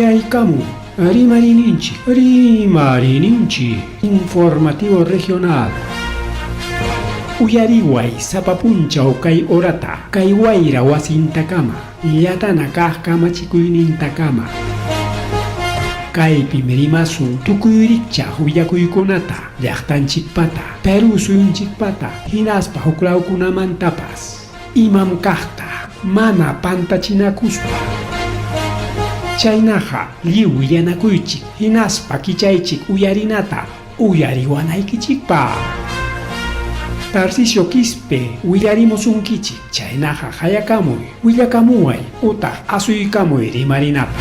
Uyaykamu, Rimarininchi, informativo regional. Uyariway, sapapunchaw kay orata, kay wayra wasintakama, yatana kajkamachikuynintakama. Kaypi merimasun tukuyricha huyakuykunata, llaqtanchikpata, Peru suyunchikpata, hinaspa huklawkunamantapas, imam kaqta, mana pantachinakuspa. Chaynaqa lliw yanakuychik, hinaspa kichaychik uyarinata, uyariwanaykichikpa. Tarcisio Quispe, willarimusunkichik, chaynaqa hayakamuy, willakamuway, utaq asuykamuy rimarinapa.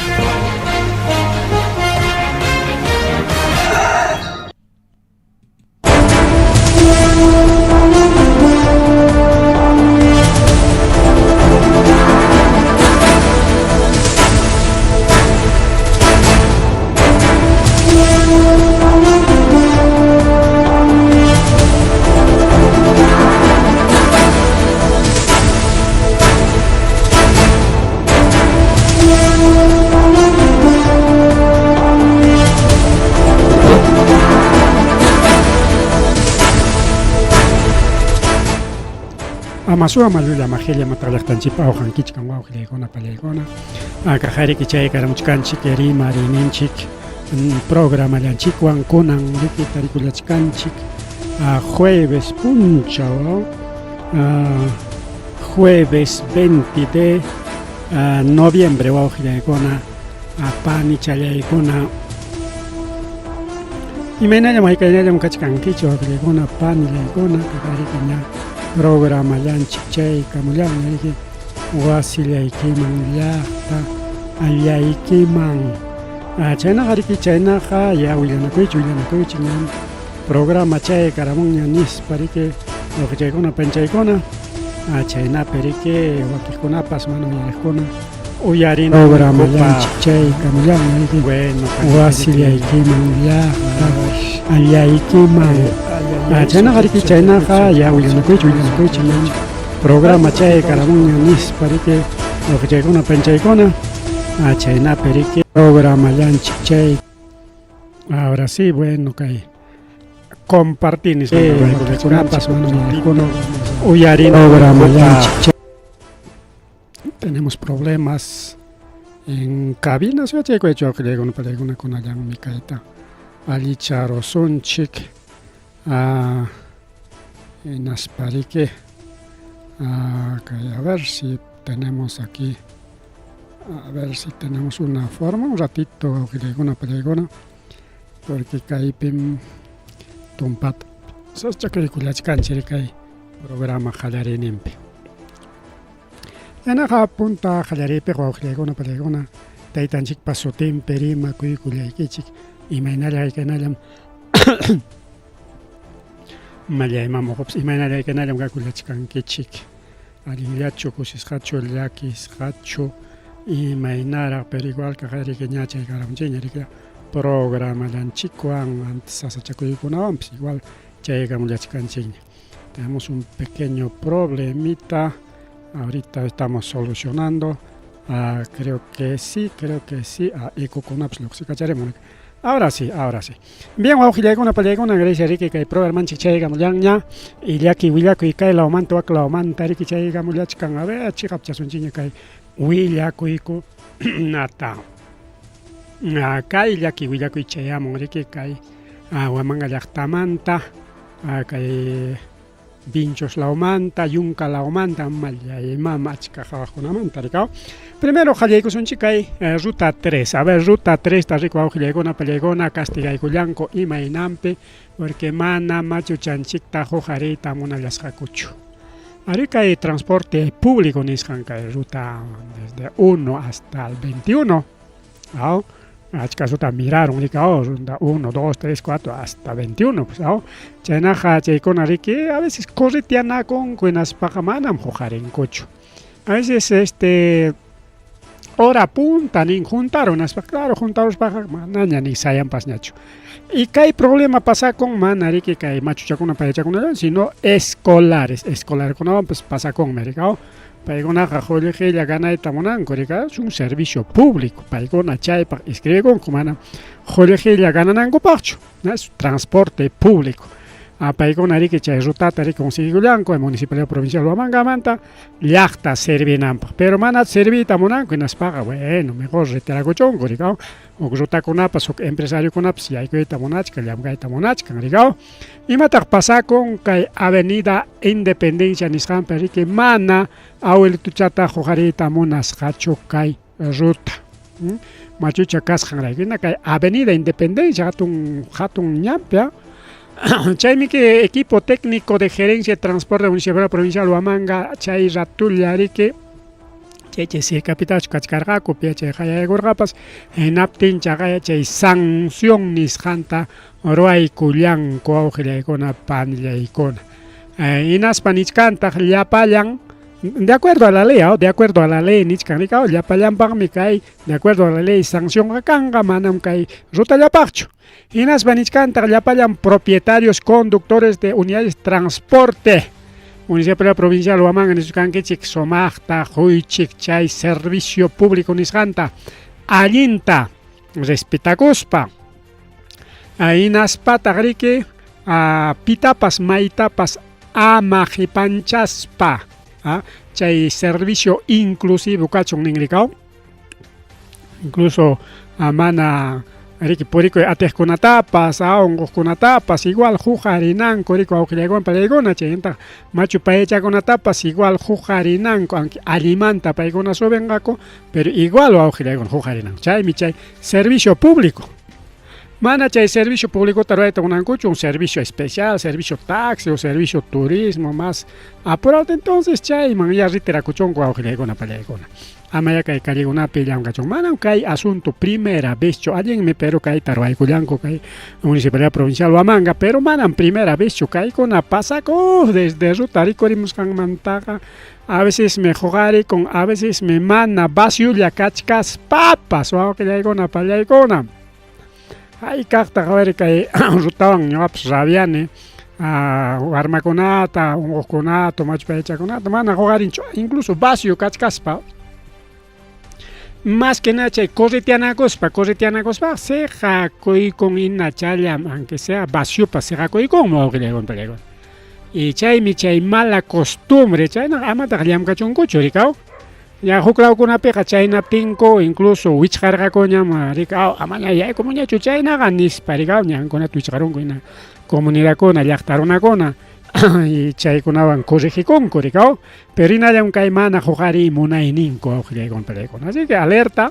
Amasua malula magelia matralaqtanchipa awqankichkan wawqillaykuna pallaykuna kajariki chay karamuchkanchik rimarininchik programallanchikwan kunan rikita rikullachkanchik jueves punchaw jueves 20 de noviembre wawqillaykuna pani challaykuna imaynallam haykaynallam kachkankichu wawqillaykuna panillaykuna kajariki ña programa llanchik chay kamullanki wasillaykiman llaqta allaykiman chaynaqa riki chaynaqa ya willanakuychik ñan programa chay karamunña nispa riki wawqichaykuna panchaykuna chaynapi riki wakijkunapas mana uyariqkuna uyarin programa llanchik chay kamullanki wasillaykiman llaqta allaykiman chaynaqa riki chaynaqa ya willanakuychik ñan programa chay karamunña nispa riki wawqichaykuna panchaykuna chaynapi riki programa llanchik chay ahora sí bueno kay compartinis wawqichaykunapas mana uyariqkuna uyarin programa llanchik chay. Tenemos problemas en cabinas yachaykuchu wawqillaykuna pallaykuna llanmi kayta allicharosunchik Nasparike a ver si tenemos aquí, a ver si tenemos una forma, un ratito porque caipim tumpat soschakurikullachkanchik kay programa qallarinimpi yanaqa punta qallaripi wawqillaykuna pallaykuna taytanchikpa sutinpi rimakuykullaykichik imaynalla haykanallam mallaymamuqupis imaynalla haykanallam kakullachkankichik allinllachu kusisqachu llakisqachu imaynaraq pero igual qajariki ña chay karamunchikña riki programallanchikwan antes sasachakuykunawanpis igual chaykamullachkanchikña. Tenemos un pequeño problemita, ahorita estamos solucionando, creo que sí, ikukunapas lluqsikacharemos. Ahora sí. Bien, wawqillaykuna pallaykuna gracias riki kay programanchik chaykamullaña illaki willakuy kay lawmanta wak lawmanta riki chaykamullachkan a ver chiqapchasunchikña kay willakuykunata kay illaki willakuy chayamun riki kay Huamanga llaqtamanta kay Vinchos lawmanta yunka lawmanta mallaymama achka qhawaqkunamanta rikaw. Primero qallaykusunchik kay ruta 3. A ver, ruta 3 ta riku wawqillaykuna pallaykuna castigaykullanku imaynampi porque mana machuchanchikta huqariyta munallasqakuchu. Ari kay transporte público nisqan kay ruta desde 1 hasta el 21. ¿No? Achkasuta miraron rika ruta 1, 2, 3, 4 hasta 21. Pues, ¿no? Chaynaqa chaykuna riki a veces corritianakun kuinaspaqa manam huqarinkuchu. A veces hora punta nin juntaron, claro, juntaron para manaña ni sayan pasñacho. Y que hay problema pasa con manariki que hay machuchakuna payachakuna, sino escolares con pues pasa con mercado. Paykunaqa qullqilla ganayta munanku rika, es un servicio público. Paykuna chaypaq inscribikunku mana qullqilla gananankupaqchu, es transporte público. Paykuna riki chay rutata conseguikullanku Municipalidad Provincial Huamangamanta llaqta servinanpaq. Pero mana servita munanku hinaspaqa bueno, mejor retirakuchunku rika. Uk rutakunapas uk empresariokunapas yaykuyta munachka, llamkayta munachkan rika. Imataq pasakun kay Avenida Independencia nisqanpi riki mana awiltuchata huqariyta munasqachu kay ruta. Machucha kasqanraykuna kay Avenida Independencia hatun ñampi. Chaymi que equipo técnico de gerencia de transporte municipal provincial Huamanga chay ratulla riki chay sirkapitachu kachkarqaku chay hayakurqapas hinaptin chaqaya chay sanción nisqanta ruaykullanku awqillaykuna panillaykuna hinaspa nichkantaq llapallan de acuerdo a la ley nichkan rika llapallanpaqmi kay de acuerdo a la ley sanción kanqa manam kay rutallapaqchu. Hinaspa nichkantaq llapallan propietarios conductores de unidades de transporte Municipalidad Provincial Huamanga nisqankichik sumaqta quychik chay servicio público nisqanta allinta respetakuspa hinaspataq riki pitapas maytapas amaqipanchaspa chay servicio inclusivo kachun ningrikaw incluso mana riki purikuy atejkunatapas unquqkunatapas igual huqarinanku riku awqillaykuna pallaykuna chaynta machu payachakunatapas igual huqarinanku aunque allimanta paykuna subinqaku pero igual awqillaykuna huqarinanku chaymi chay servicio público. Mana chay servicio público tarayta unankuchu un servicio especial, servicio taxi o servicio turismo más apurado entonces chayman ya ritirakuchunku awqillaykuna pallaykuna. Amaya kay kallikunapi llamkachun manam kay asunto primera vez cho allinmi pero kay tarwaykullanku kay Municipalidad Provincial Huamanga pero manam primera vez cho kaykuna pasaku desde ruta rikurimusqanmantaqa a veces me jugarikun a veces me mana vacíulla kachkas papas wawqillaykuna pallaykuna hay kaqta qawari kay rutawan ñuqapas rabiani warmakunata unquqkunata machu payachakunata mana jugarinchu incluso vacío kachkaspa más que nada chay corretianakuspa se hakuykun inachallam aunque sea vacíopa se hakuykun awqillaykuna pallaykuna y chaymi chay mala costumbre chayna amataq llamkachunkuchu rikaw ya huklawkunapiqa chaynaptinku incluso wichqarqakuñam rikaw amaña yaykumuñachu chaynaqa nispa rikaw ñankunata wichqarunku hina comunidadkuna llaqta runakuna y chaykunawan corrigikunku rikaw pero hinallam kay mana huqariy munayninku awqillaykuna pallaykuna así que alerta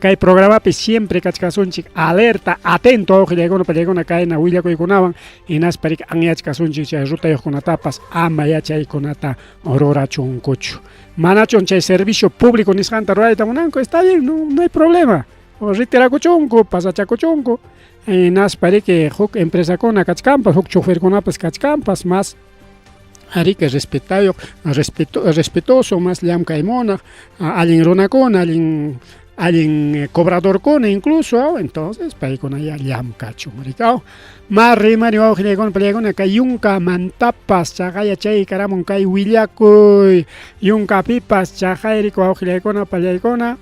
kay programapi siempre kachkasunchik alerta atento awqillaykuna pallaykuna kayna willakuykunawan hinaspa riki anyachkasunchik chay rutayuqkunatapas ama yachaykunata rurachunkuchu manachun chay servicio público nisqanta rurayta munanku está bien no hay problema ritirakuchunku pasachakuchunku hinaspa riki huk empresakuna kachkanpas huk choferkunapas kachkanpas más riki respetuoso más llamkaymunaq allin runakuna allin cobradorkuna incluso entonces paykuna ya llamkachun rikaw más rimari awqillaykuna pallaykuna kay yunkamantapas chaqaya chay karamun kay willakuy yunkapipas chaqay riku awqillaykuna pallaykuna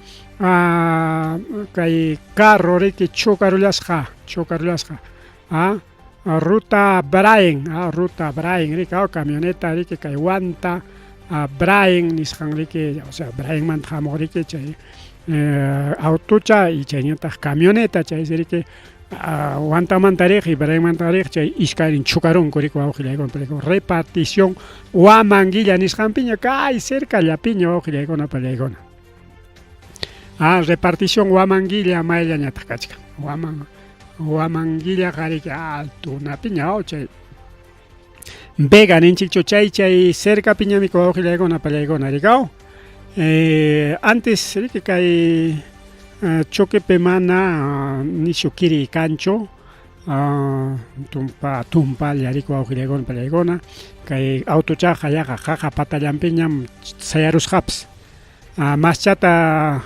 kay carro riki chukarullasqa ruta Brain rikaw camioneta riki kay wanta Brain nisqan riki o sea Brain manta hamuq riki chay autocha y chayñataq camioneta chay riki wantamanta riq y Brainmanta riq chay ishkayrin chukarunku riku awqillaykuna pallaykuna repartición Huamanguilla nisqanpiña kay cercallapiña awqillaykuna pallaykuna repartición Huamanguilla mayllañataq kachka Huamanguilla qariki altunapiña chay Vega ninchikchu chay cercapiñami awqillaykuna pallaykuna rikaw antes riki kay choquepe mana nishu kiri kanchu tumpalla riku awqillaykuna pallaykuna kay autochaqa yaqa qaqa patallanpiñam sayarusqapas maschata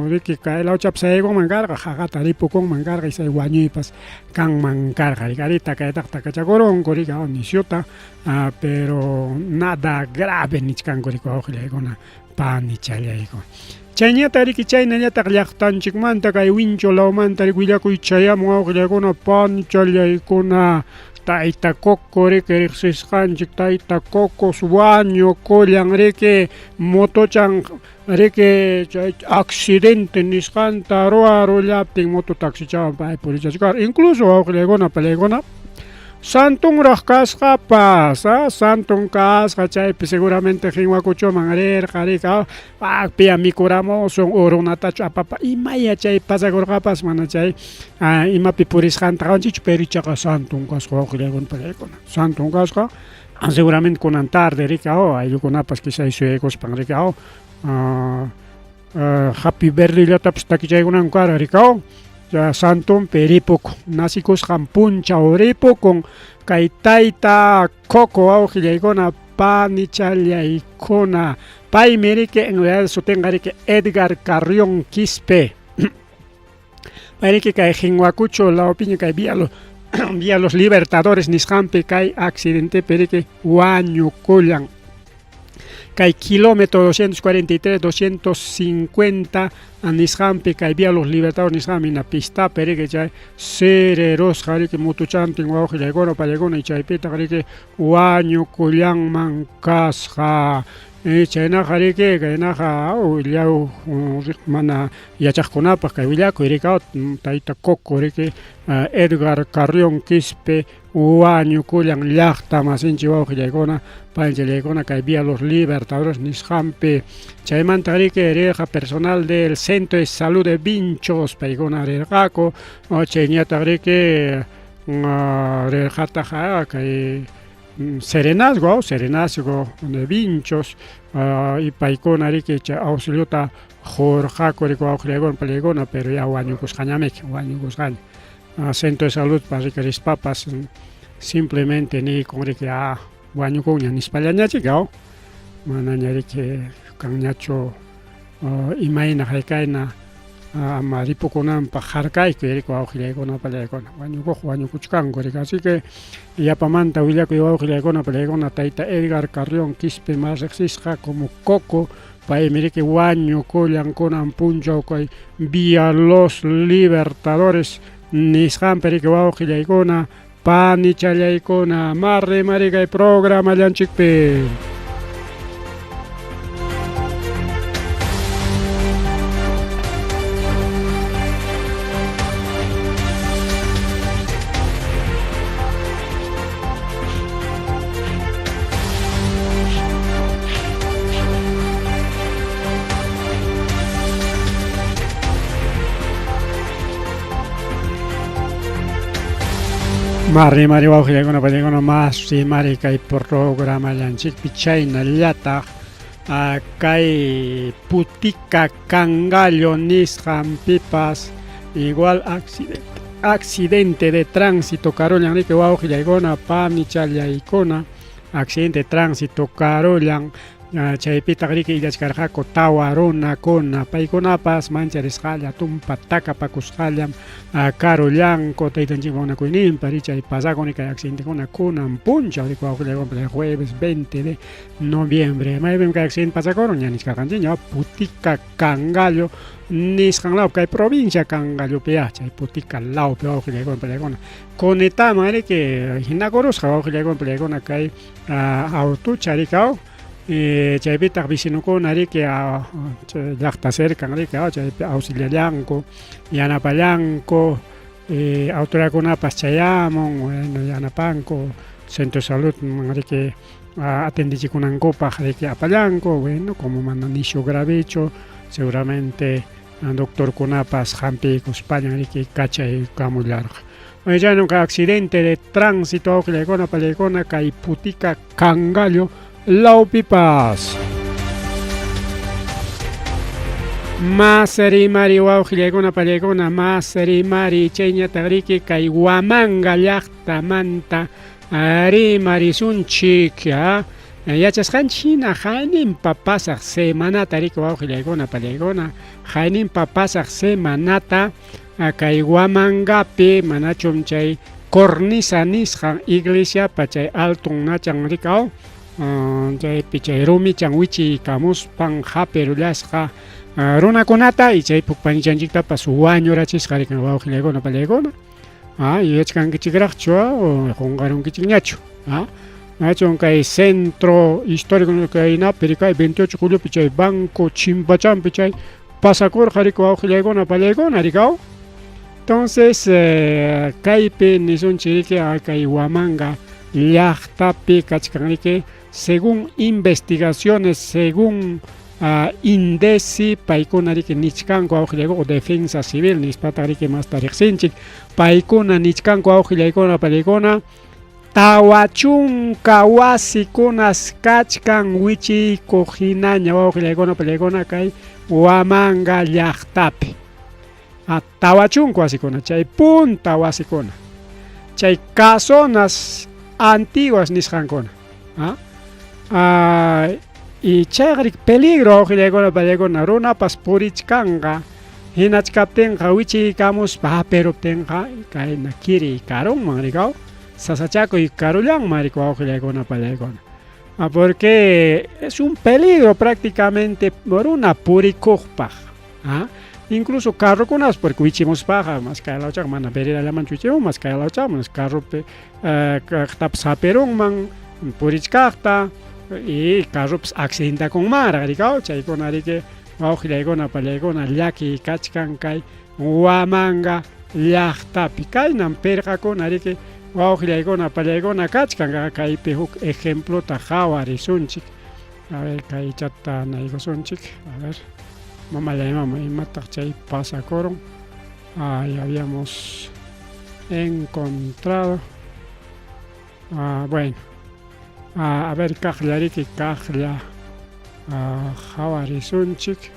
riki kay lauchap saego mangarga jagata ripukon mangarga isay wañuypas kan mangarga ricarita kayta takachakoron korika nisiota pero nada grave nichkan korika ojleigona pani chaleiko chayñata riki chaynañataq llaqtanchikmanta kay wincho lawmanta willakuy chayamun ojleigona pani chalaykuna Tayta Coco riki riqsisqanchik Tayta Cocos wañu kullan riki motochan riki accidente nisqanta ruarullaptin moto taxichawan pay purichachkar incluso wawqilaykuna palaykuna Santunraq kasqapas santun kasqa chaypi seguramente qinwakuchuman rirqa rika pia mikuramusun urunatachu apapa imaya chay pasakurqapas mana chay imapi purisqanta qanchichu pero ichaqa santun kasqa wawqilaykuna palaykuna santun kasqa seguramente kunan tarde rika ayllukunapas quizás suyaykuspan rika happy birthday-llatapas takichaykunan kara rika Santun peripuk nasikusqan puncha uripukun kay tayta Coco awqillaykuna pani challaykuna paymi riki en realidad sutinqa riki Edgar Carrión Quispe pay riki kay Qinwakuchu lawpiña kay vía los Libertadores nisqanpi kay accidentepi riki wañukullan kay kilómetro 243 250 nisqanpi kay vía los Libertadores nisqanmi na pistapi riki chay sererosqa riki mutuchantin wawqillaykuna pallaykuna y chaypita riki wañukullanman kasqa chaynaqa riki kaynaqa willaw mana yachaqkunapas kay willakuy riki Tayta Coco riki Edgar Carrión Quispe wañukullan llaqta masinchik wawqillaykuna panchallaykuna kay vía los Libertadores nisqanpi chaymanta riki rirqa personal del Centro de Salud de Vinchos paykuna rirqaku chayñataq riki rirqataqa kay Serenazgo de Vinchos y paykuna riki chay auxiliota jorqaku riki wawqillaykuna palaykuna pero ya wañukusqañamiki wañukusqaña Centro de Salud para riki rispapas simplemente ni con riki wañukunña nispallañachik manaña riki kanñachu imayna haykayna ama ripukunanpaq harkayku riki wawqillaykuna pallaykuna wañukuchkanku riki así que yapamanta willakuy wawqillaykuna pallaykuna Tayta Edgar Carrión Quispe mas riqsisqa como Coco paymi riki wañukullankunan punchaw kay vía los Libertadores nisqanpi riki wawqillaykuna pani challaykuna marri kay programa llanchikpi Mari wawqillaykuna pallaykuna mari kay programa llanchikpi chaynallataq kay Putica Cangallo nisqanpipas igual accidente de tránsito karullan riki wawqillaykuna pani challaykuna accidente de tránsito karullan chaypitaq riki illachkarqaku tawa runakuna paykunapas mancharisqalla tumpa takapakusqallam karullanku taytanchikman munakuyninpa chay pasakuni kay accidentekuna kunan punchaw riki wawqillaykuna jueves 20 de noviembre maypim kay accidente pasakurun ña niskarqanchik Putica Cangallo nisqanlawpi kay provincia Cangallopi chay Putica lawpi wawqillaykuna pallaykuna kunitaman riki hinakurusqa wawqillaykuna pallaykuna kay autocha riki chaypitaq vicinukuna riki llaqta cercan riki chaypi auxiliallanku yanapallanku autoridadkunapas chayamun yanapanku Centro de Salud riki atendichikunankupaq riki apallanku como mana nishu gravechu seguramente doctorkunapas hampiykuspañan riki kachaykamullarqa chaynuqa accidente de tránsito wawqillaykuna pallaykuna kay Putica Cangallo lawpipas Mari wawqillaykuna pallaykuna Mari chayñataq riki kay Huamanga llaqtamanta rimarisunchik Yachasqanchik hina hayninpa pasaq semanata riki wawqillaykuna pallaykuna hayninpa pasaq semanata kay Huamangapi manachum chay cornisa nisqan iglesiapa chay altunnachan rikaw chaypi chay rumichan wichikamuspan hapi rurasqa runakunata y chay pukpanichanchiktapas wañurachisqa rikan wawqillaykuna pallaykuna yachkankichikraqchu qunqarunkichikñachu nachun kay centro histórico kaynapi kay 28 juliopi chay banco Chimpachampi chay pasakurqa riki wawqillaykuna pallaykuna rikaw. Entonces kaypi nisunchik riki kay Huamanga llaqtapi kachkan riki según investigaciones, según INDECI paykuna riki nichkanku wawqillaykuna defensa civil nispata riki masta riqsinchik paykuna nichkanku wawqillaykuna pallaykuna tawachunka wasikunas kachkan wichiykuq hinaña wawqillaykuna pallaykuna kay Huamanga llaqtapi tawachunka wasikuna chay punta wasikuna chay casonas antiguas nisqankuna y chayqa peligro wawqillaykuna pallaykuna runapas purichkanqa hinachkaptinqa wichiykamuspa hapiruptinqa kayna kiri karunman rikaw sasachakuy karullanman riki wawqillaykuna pallaykuna porque es un peligro prácticamente runa purikuqpaq incluso carrukunas porque wichimuspaqa mas kaylawchaqa mana vereda-llamanchu wichimun mas kaylawchaman carrupi kaqtapas hapirunman purichkaqta y carrupas accidentakunmaraq rikaw chaykuna riki wawqillaykuna pallaykuna llaki kachkan kay Huamanga llaqtapi kaynan pirqakuna riki wawqillaykuna pallaykuna kachkan kaypi huk ejemplota qhawarisunchik a ver kaychata naykusunchik a ver mamallaymanman imataq chay pasakurun ya habíamos encontrado bueno a ver kaqlla riki kaqlla qhawarisunchik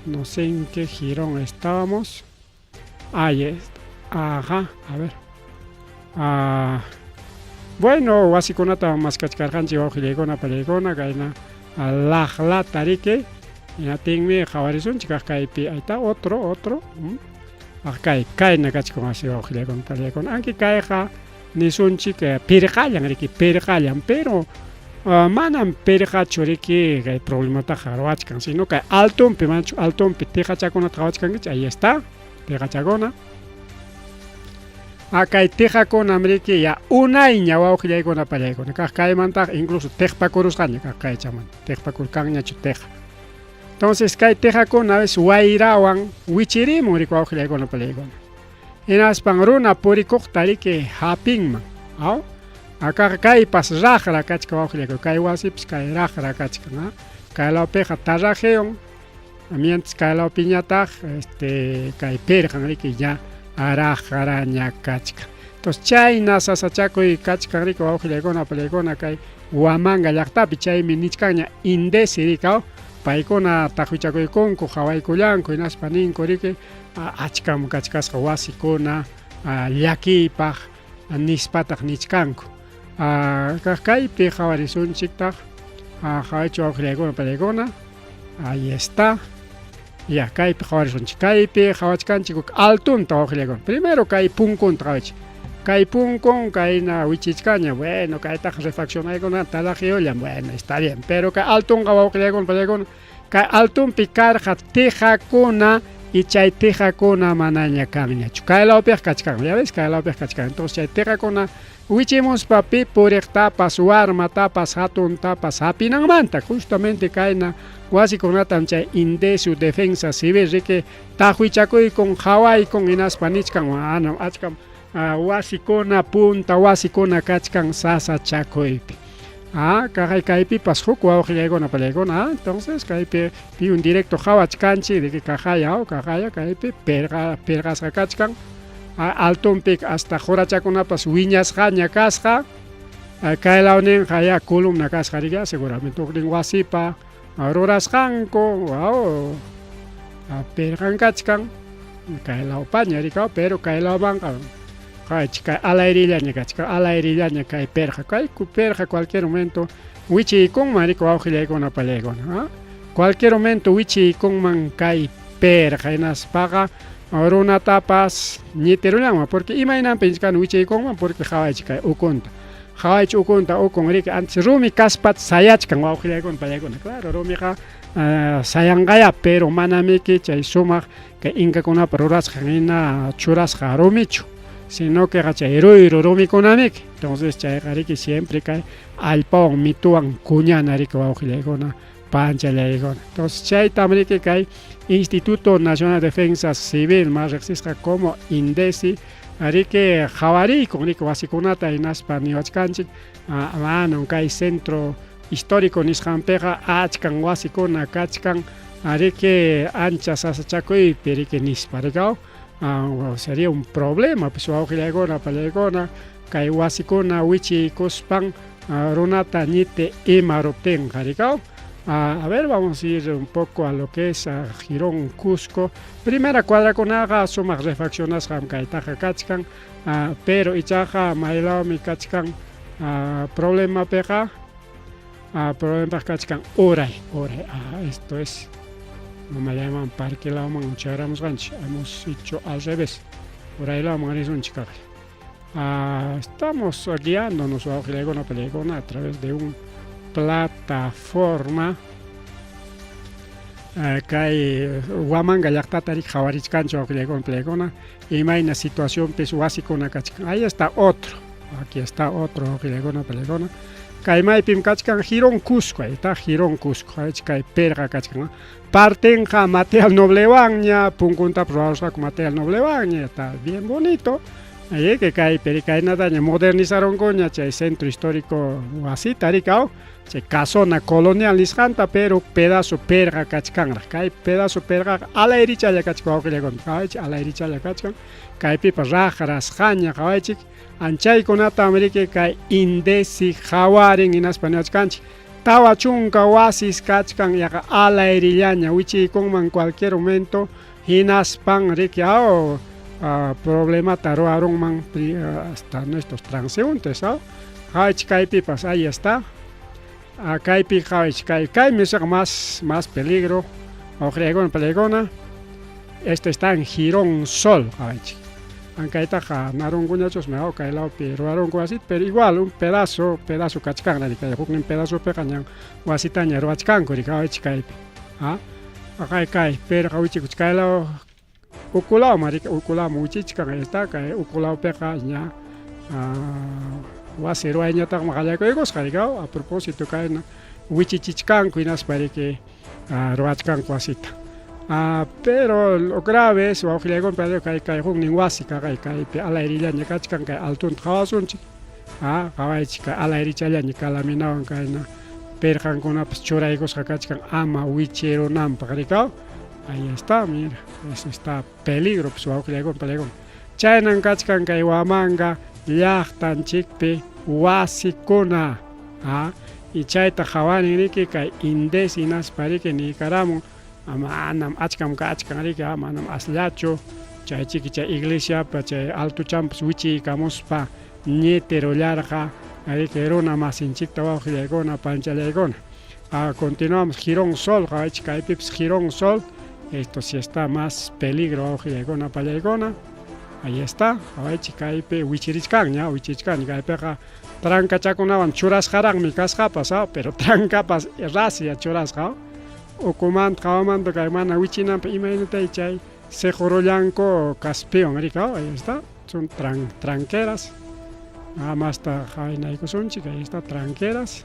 no sé en qué jirón estábamos ahí está a ver bueno wasikunata maskachkarqanchik wawqillaykuna pallaykuna kayna laqlata riki ñatinmi qhawarisunchik kaypi ahí está otro kayna kachkan wasi wawqillaykuna pallaykuna anki kayqa nisunchik pirqallan riki pirqallan pero manam pirqachu riki kay problemataqa qhawachkan sino kay altunpi manchu altunpi tiqachakunata qhawachkankichik ahí está tiqachakuna kay tiqakunam riki ya unayña wawqillaykuna pallaykuna kaymantaqa incluso tiqpakurusqaña kaychaman tiqpakurkanñachu tiqa entonces kay tiqakuna vez wayrawan wichirimun riki wawqillaykuna pallaykuna hinaspan runa purikuqta riki hapinman kaypas raqra kachkan wawqillaykuna kay wasipas kay raqra kachkan kaylawpiqa tarrajewan mientras kaylawpiñataq kay pirqan riki ya raqraña kachkan entonces chayna sasachakuy kachkan riki wawqillaykuna pallaykuna kay Huamanga llaqtapi chaymi nichkanña INDECI rikaw paykuna tajuichakuykunku qhawaykullanku hinaspa ninku riki achkam kachkasqa wasikuna llakiypaq nispataq nichkanku kaypi qhawarisunchiktaq qhawaychu wawqillaykuna pallaykuna ahí está ya kaypi qhawarisunchik kaypi qhawachkanchik altunta wawqillaykuna primero kay punkunta qhawachik kay punkun kayna wichichkaña bueno kaytaqa refaccionaykuna talajiyullan bueno está bien pero kay altunqa wawqillaykuna pallaykuna kay altunpi karqa tiqakuna y chay tiqakuna manaña kanñachu kaylawpiqa kachkan ya ves kaylawpiqa kachkan entonces chay tiqakuna wichimuspapi puriqtapas warmatapas hatuntapas hapinanmanta justamente kayna wasikunatan chay INDECI defensa civil riki tajuichakuykun qhawaykun hinaspa nichkan achkam wasikuna punta wasikuna kachkan sasachakuypi kaypipas huk wawqillaykuna pallaykuna entonces kaypi un directo qhawachkanchik riki kajaya kaypi pirqasqa kachkan altunpi hasta jurachakunapas wiñasqaña kasqa kaylawninqa ya columna kasqa riki seguramente uknin wasipa rurasqanku pirqan kachkan kaylawpaña rikaw pero kaylawmanqa Chica al aire kay perja cualquier momento wichi con marico aujile con apalegona cualquier momento wichi con man kay perja enas paga runa tapas ni terulama porque imagina penskan wichi con man porque chica ukunta ukunta o con rica antes rumi kaspat sayach kan aujile con palegona claro rumi sayangaya pero manamiki chay sumak que inka kuna paruras janina churas jaromichu sino que héroe romi konamik entonces chay que siempre cae al pong mituan cuñana rico augilegona pancha legona entonces chay también que cae Instituto Nacional de Defensa Civil más existe como INDECI que javari con rico basiconata en Aspaniwachkanchik no cae centro histórico nisjampega achkan wasicona kachkan que anchas asachakoi perique nisparigao sería un problema pues aujilagona palegona kay wasikuna wichi kuspan runata nite imaropten jaricao a ver vamos a ir un poco a lo que es Girón Cusco primera cuadra con haga sumas refacciones ham kaitaja kachkan pero ichaja mailao mi kachkan problema pega problema kachkan oray esto es no me llaman parque la mancháramos gancho hemos hecho al revés por ahí la man es un chica estamos guiándonos a Pelegona a través de una plataforma que hay Huamanga Yactatari Javarich Cancho Pelegona y hay una situación pues básica ahí está otro aquí está otro Pelegona Kaimai pim kachkan Girón Cusco, ahí está Girón Cusco, ahí está perga kachkan. Partenja material noblebaña, punkunta probarsa con material noblebaña, está bien bonito. Ahí que cae pericaina daña modernizaron coña, che centro histórico así taricao, che casona colonial nisjanta, pero pedazo perga kachkan, cae pedazo perga a la ericha ya kachkan, a la ericha ya kachkan, cae pipa rajaras jaña, kawaichik. Anchay konata América kay indesi jawarin en español canchi tawa chunka wasis kachkan yaka ala erillaña wichi con cualquier momento hinaspan rikiao problema taroaron man hasta nuestros transeúntes haich kay pipas ahí está kay pi haich kay más peligro o peligona este está en Girón Sol haich aunque ahí está narunguñachos me hago caer la pero así pero igual un pedazo cachcan la que un pedazo pequeño guasitaña roachcan coricao chicaipe acá cae pero hawichi kuchkailo ukulao marica ukulao muchichkan ahí está cae ukulao pequeña guasero aña ta magala ko egos caricao a propósito cae na wichichichkan cuinas para que roachcan guasita pero lo grave es o que con pero que un ninguasi que a la herida ni kachkan que altun khawasun chi chica a la herida ni kalaminawan kaina perjan con una chora y cosas kachkan ama wichero nam pagricao ahí está mira eso está peligro pues o que con peligro chainan kachkan que Huamanga yachtan chikpe wasikuna y chaita jawani ni que indesinas para que ni caramo amanam achkam rika manam aslacho chay chiquicha iglesia pa chay alto champs wichi kamuspa nietero larga ahí que era una más inchicta bajo legona pancha legona continuamos Girón Sol chica pips Girón Sol esto sí está más peligro bajo legona pa legona ahí está chica ipe wichirichkan ya wichirichkan ga pega tranca chakunawan churas jarang mi kasja pasado pero tranca pas rasia churas o comand kawamando kaimana wichinan imagínate chay sejorollanco caspión ricao ahí está son tranqueras más está jaina y cosonchica ahí está tranqueras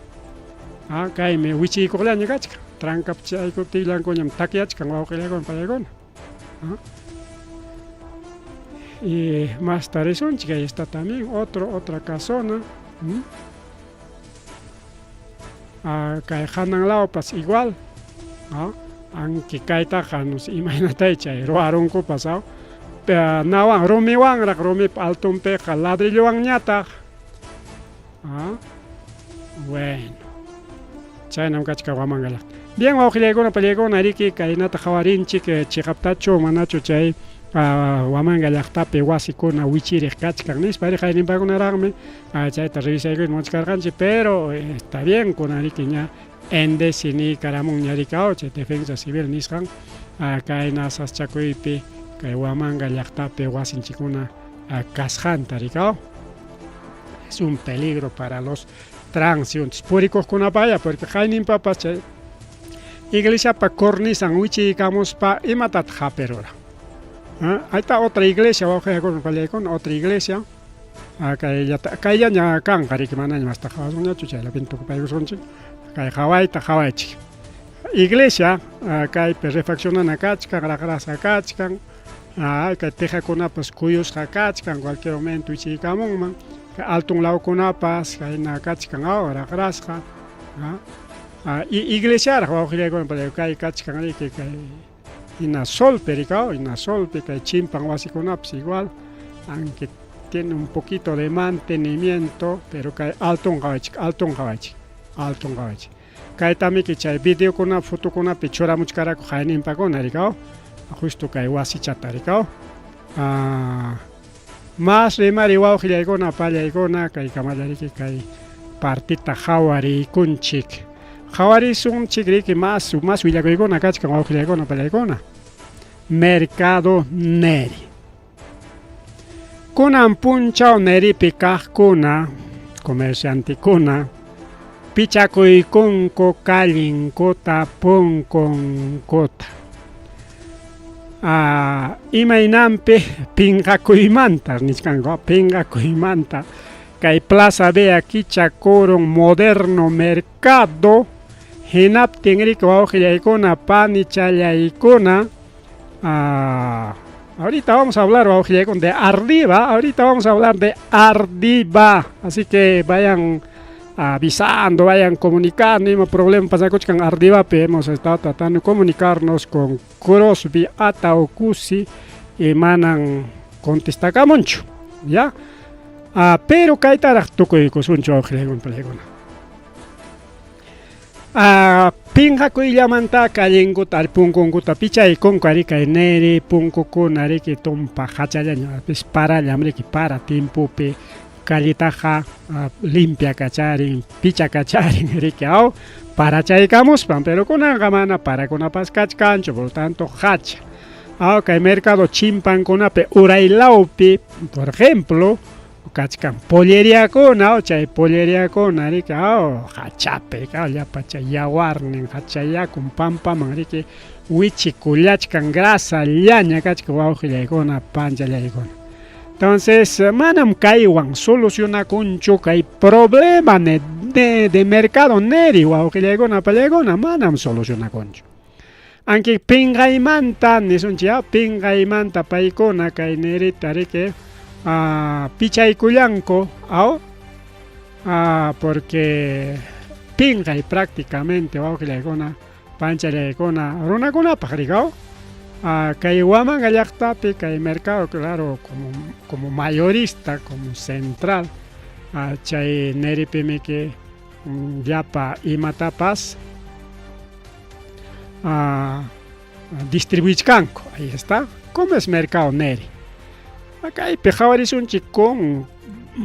kaime wichi koleña gachka tranca chay kotilan coñam takiachka wauqelegon palegon y más tarde son chica ahí está también otra casona kay hanan lao pas igual aunque caita janos imagínate chay roaron ko pasado pero nawan romi altum peja ladrillo wang ñata bueno chay nam kachka Huamanga bien wauqilegona pelegona riki kainata jawarinchik chikaptacho manacho chay Huamanga llaqtapi wasikuna wichiriq kachkan nispa riqayninpakunaraqmi chayta revisaykuy munachkarqanchik, pero está bien kunariki ña Endesi ni karamun ñarikao chay defensa civil nisqan kay nasaschakuypi kay Huamanga llaqtapi wasinchikuna kasqanta rikao. Es un peligro para los transeúntes purikuqkunapaya, porque qayninpapas chay iglesiapa cornisan wichikamuspa imatata haperura. Ahí está otra iglesia, otra iglesia. Kaya ña kanqa riki manaña masta hawasunñachu chayla pintukupaykusunchik. Kay hawaychik. Iglesia kaypi refaccionana kachkan, raqrasqa kachkan, kay tejakunapas kuyusqa kachkan, cualquier momento wichikamunman. Altun lawkunapas kayna kachkan raqrasqa. Iglesiaraq wawqillaykunapas kay kachkan riki kay ina solpe rikao, ina solpe kay chimpan wasikunapas igual, aunque tiene un poquito de mantenimiento, pero kay altun qhawaychik. Kay tamiki chay videokuna, fotokunapi churamuchkaraqku qayninpakuna rikao, justo kay wasichata rikao. Más rimari wawqillaykuna pallaykuna kay kamallariki kay partita qhawariykunchik. Qhawarisunchik riki más willakuykuna kachkan wawqillaykuna pallaykuna. Mercado Neri. Kunan punchaw neripi kaqkuna, comerciantikuna, pichakuykunku kallinkuta, punkunkuta. Imaynampi pinqakuymanta nisqanku, pinqakuymanta kay Plaza Vea kichakurun moderno mercado, hinaptin riki wawqillaykuna panichalyaykuna. Ahorita vamos a hablar de Ardiva, así que vayan avisando, vayan comunicando, no hay problema pasa con Ardiva, hemos estado tratando de comunicarnos con Crosby Ataucusi y manan contestaca mucho, ¿ya? Pero kaitara tukuikusuncho wawqillaykuna. Pinqakuyllamantaqa kallinkuta punkunkuta pichaykunku kay neri punkukuna riki tumpa hachallaña parallam riki para timpupi kallitaqa limpia kacharin, picha kacharin riki parachaykamuspan, pero kunanqa mana parakunapas kachkanchu, por lo tanto hacha. Kay mercado chimpankunapi uraylawpi, por ejemplo, kachkan polleriakuna, chay polleriakuna riki hachapi llapa chay yawarnin hachayakun pampaman riki wichikullachkan grasa llaña kachkan wawqillaykuna panchallaykuna. Entonces manam kaywan solucionakunchu kay problema de mercado neri wawqillaykuna pallaykuna manam solucionakunchu. Aunque pinqaymanta nisunchik, pinqaymanta paykuna kay nerita riki pichaykullanku, porque pinqay prácticamente wawqillaykuna panchallaykuna runakunapaq rikao. Kay Huamanga llaqtapi kay mercado, claro, como mayorista, como central, chay neripimiki llapa imatapas distribuichkanku, ahí está, como es mercado neri. Kaypi qhawarisunchik con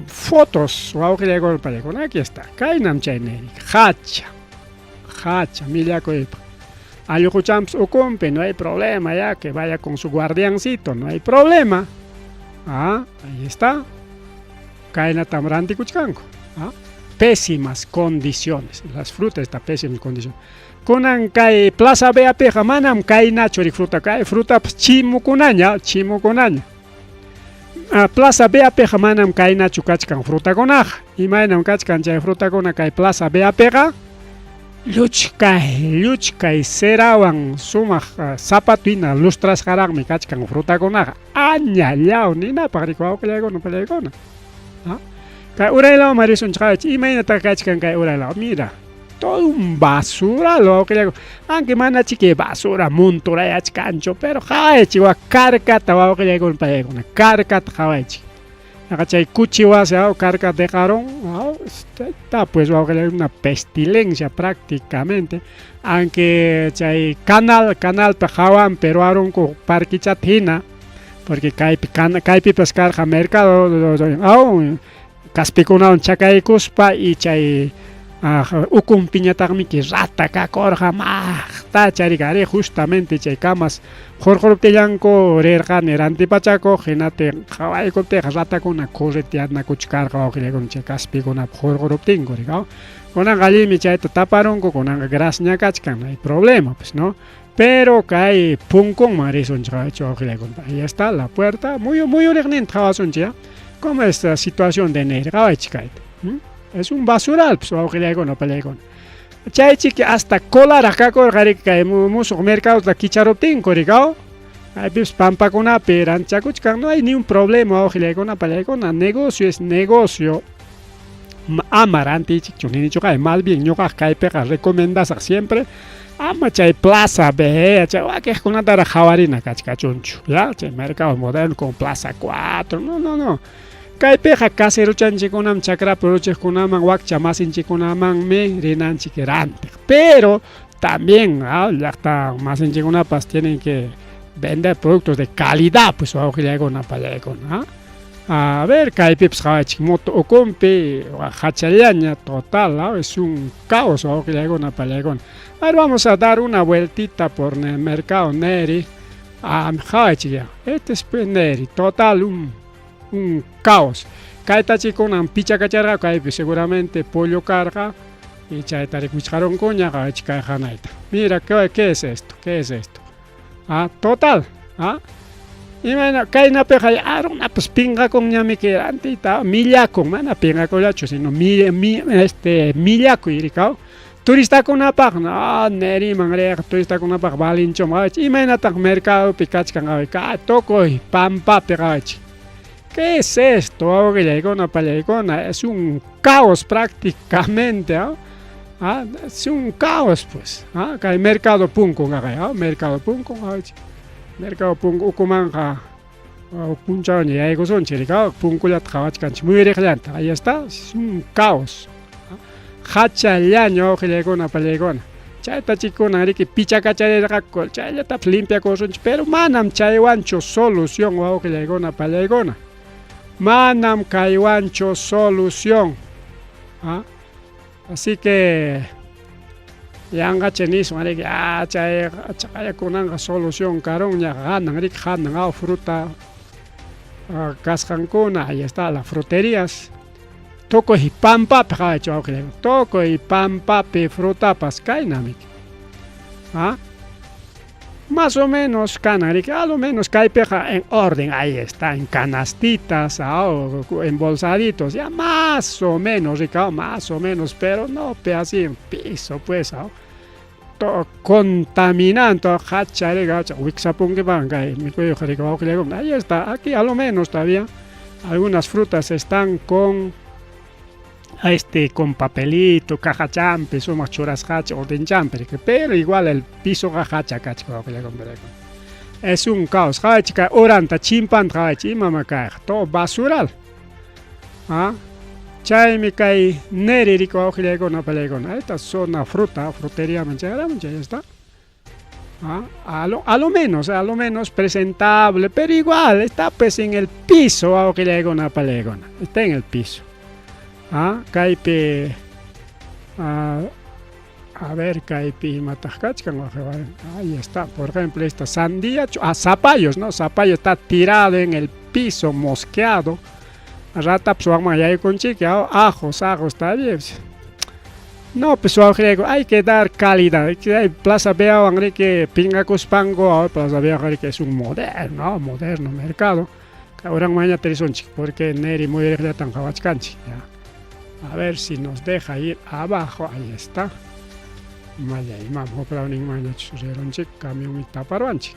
fotos wawqillaykuna pallaykuna, aquí está, kaynam chay neri, hacha millakuypa. Allquchamps ukumpi, no hay problema, ya que vaya con su guardiancito, no hay problema. Ahí está. Kaynatam rantikuchkanku. Pésimas condiciones, las frutas están pésimas condiciones. Kunan kay Plaza Veapiqa manam kaynachu rik fruta, kay fruta chimukunaña. Plaza Veapiqa manam kaynachu kachkan frutakunaqa. Imaynam kachkan chay frutakuna kay Plaza Veapiqa Luchkay serawan sumaq zapatuina lustrasqaraqmi kachkan frutakunaqa añallaw ninapaq riki wawqillaykuna pallaykuna. Kay uraylaw marisunchik imaynataq kachkan kay uraylaw, mira, todo un basural wawqillaykuna, aunque mana chiki basura munturayachkanchu, pero qhawaychik karkata wawqillaykuna pallaykuna, karkata qhawaychik. Chay kuchiwasi carca dejaron, está pues una pestilencia prácticamente, aunque chay canal pa hawan pero aron ko parkichatina porque kaypi pescarja mercado kaspikunawan chakaykuspa y chay ukun piñataqmi ki rata kakurqa maqta charikari justamente chay kamas jorqoruptillanku rirqani rantipachaku hinate hawaykuptiqa ratakuna correteanakuchkarqa wawqiykuna chay kaspikunapi jorqoruptinku rikaw kunanqa allimi chayta taparunku kunanqa grasña kachkan no hay problema pues no pero kay punkunman risunchik wawqiykuna ahí está la puerta muy riqninta hawasunchik como esta situación de neri qawaychikayta es un basural pues wawqiykuna palaykuna chaychik hasta colaraq kakurqa kay musuq mercadota kicharuptinku rikaw aypipish pampakunapi ranchakuchkan no hay ni un problema wawqiykuna palaykuna negocio es negocio ama rantichikchu ninichuqa más bien ñuqaqa kaypiqa recomendasaq siempre ama chay plaza B chay wakiqkunatara hawarina kachkachunchu ya chay mercado moderno con plaza 4 no kaypiqa caseruchanchikkunaman chakrapi ruchiqkunaman wakcha masinchikkunamanmi rinanchik rantiq pero también llaqta masinchikkunapas tienen que vender productos de calidad pues wawqiykuna palaykuna a ver kaypipas qawaychik moto ukunpi hachallaña total es un caos wawqiykuna palaykuna a ver vamos a dar una vueltita por el mercado Neri qawaychik ya este es Neri total un caos kaytachikunan pichakacharqa kaypi seguramente pollo carga y chayta rikuchqarunkuña qawaychik kay hanayta mira ¿qué es esto? Total imagina kaynapiqa arunapas pinqakunñami kirantiyta millakun mana pinqakullachu sino millakuy rikaw turistakunapaq no Neriman riq turistakunapaq valinchum qawaychik imaynataq mercadopi kachkan qaway tukuy pampapi qawaychik ¿qué es esto wawqiykuna palaykuna? Es un caos prácticamente es un caos pues kay mercado punkun qaqay mercado punkun qawaychik mercado punku ukumanqa punchawña yaykusunchik rikaw punkullata qhawachkanchik muy riqllanta ahí está es un caos hachallaña wawqiykuna palaykuna chayta chikkuna riki pichakacharirqaku chayllatapas limpiakusunchik pero manam chaywanchu solución wawqiykuna palaykuna manam kaywanchu solución así que yanqachi niswan riki chaykunanqa solución karunña hanan riki hanan fruta kasqankuna ahí está las fruterías tukuy pampapi qawaychik wawqiykuna tukuy pampapi frutapas kaynami más o menos canaric, a lo menos caipeja en orden, ahí está, en canastitas o embolsaditos, ya más o menos, Ricardo, más o menos, pero no así en piso, pues, todo contaminando, ahí está, aquí a lo menos todavía algunas frutas están con con papelito, caja champe, somos churas hacha, orden champe, pero igual el piso hacha, es un caos, hacha, oranta, chimpan, hacha, y mamá todo basural. Chay me cae neri rico, con esta zona fruta, frutería, manchera, ya está. A lo menos presentable, pero igual está pues en el piso, está en el piso. Caipe a ver, caipi matajcachcan, ahí está, por ejemplo, esta sandía, zapallos, ¿no? Zapallo está tirado en el piso, mosqueado. Rata, pues vamos allá con chique, ajos, está bien. No, pues hay que dar calidad. Plaza Vea, que pinga cuspango, Plaza Vea, que es un moderno mercado. Ahora mañana te un chico, porque Neri muy de tan jabachcanchi. A ver si nos deja ir abajo, ahí está. Maya y mam, opravning maya chuseronchik, camión y taparuanchi.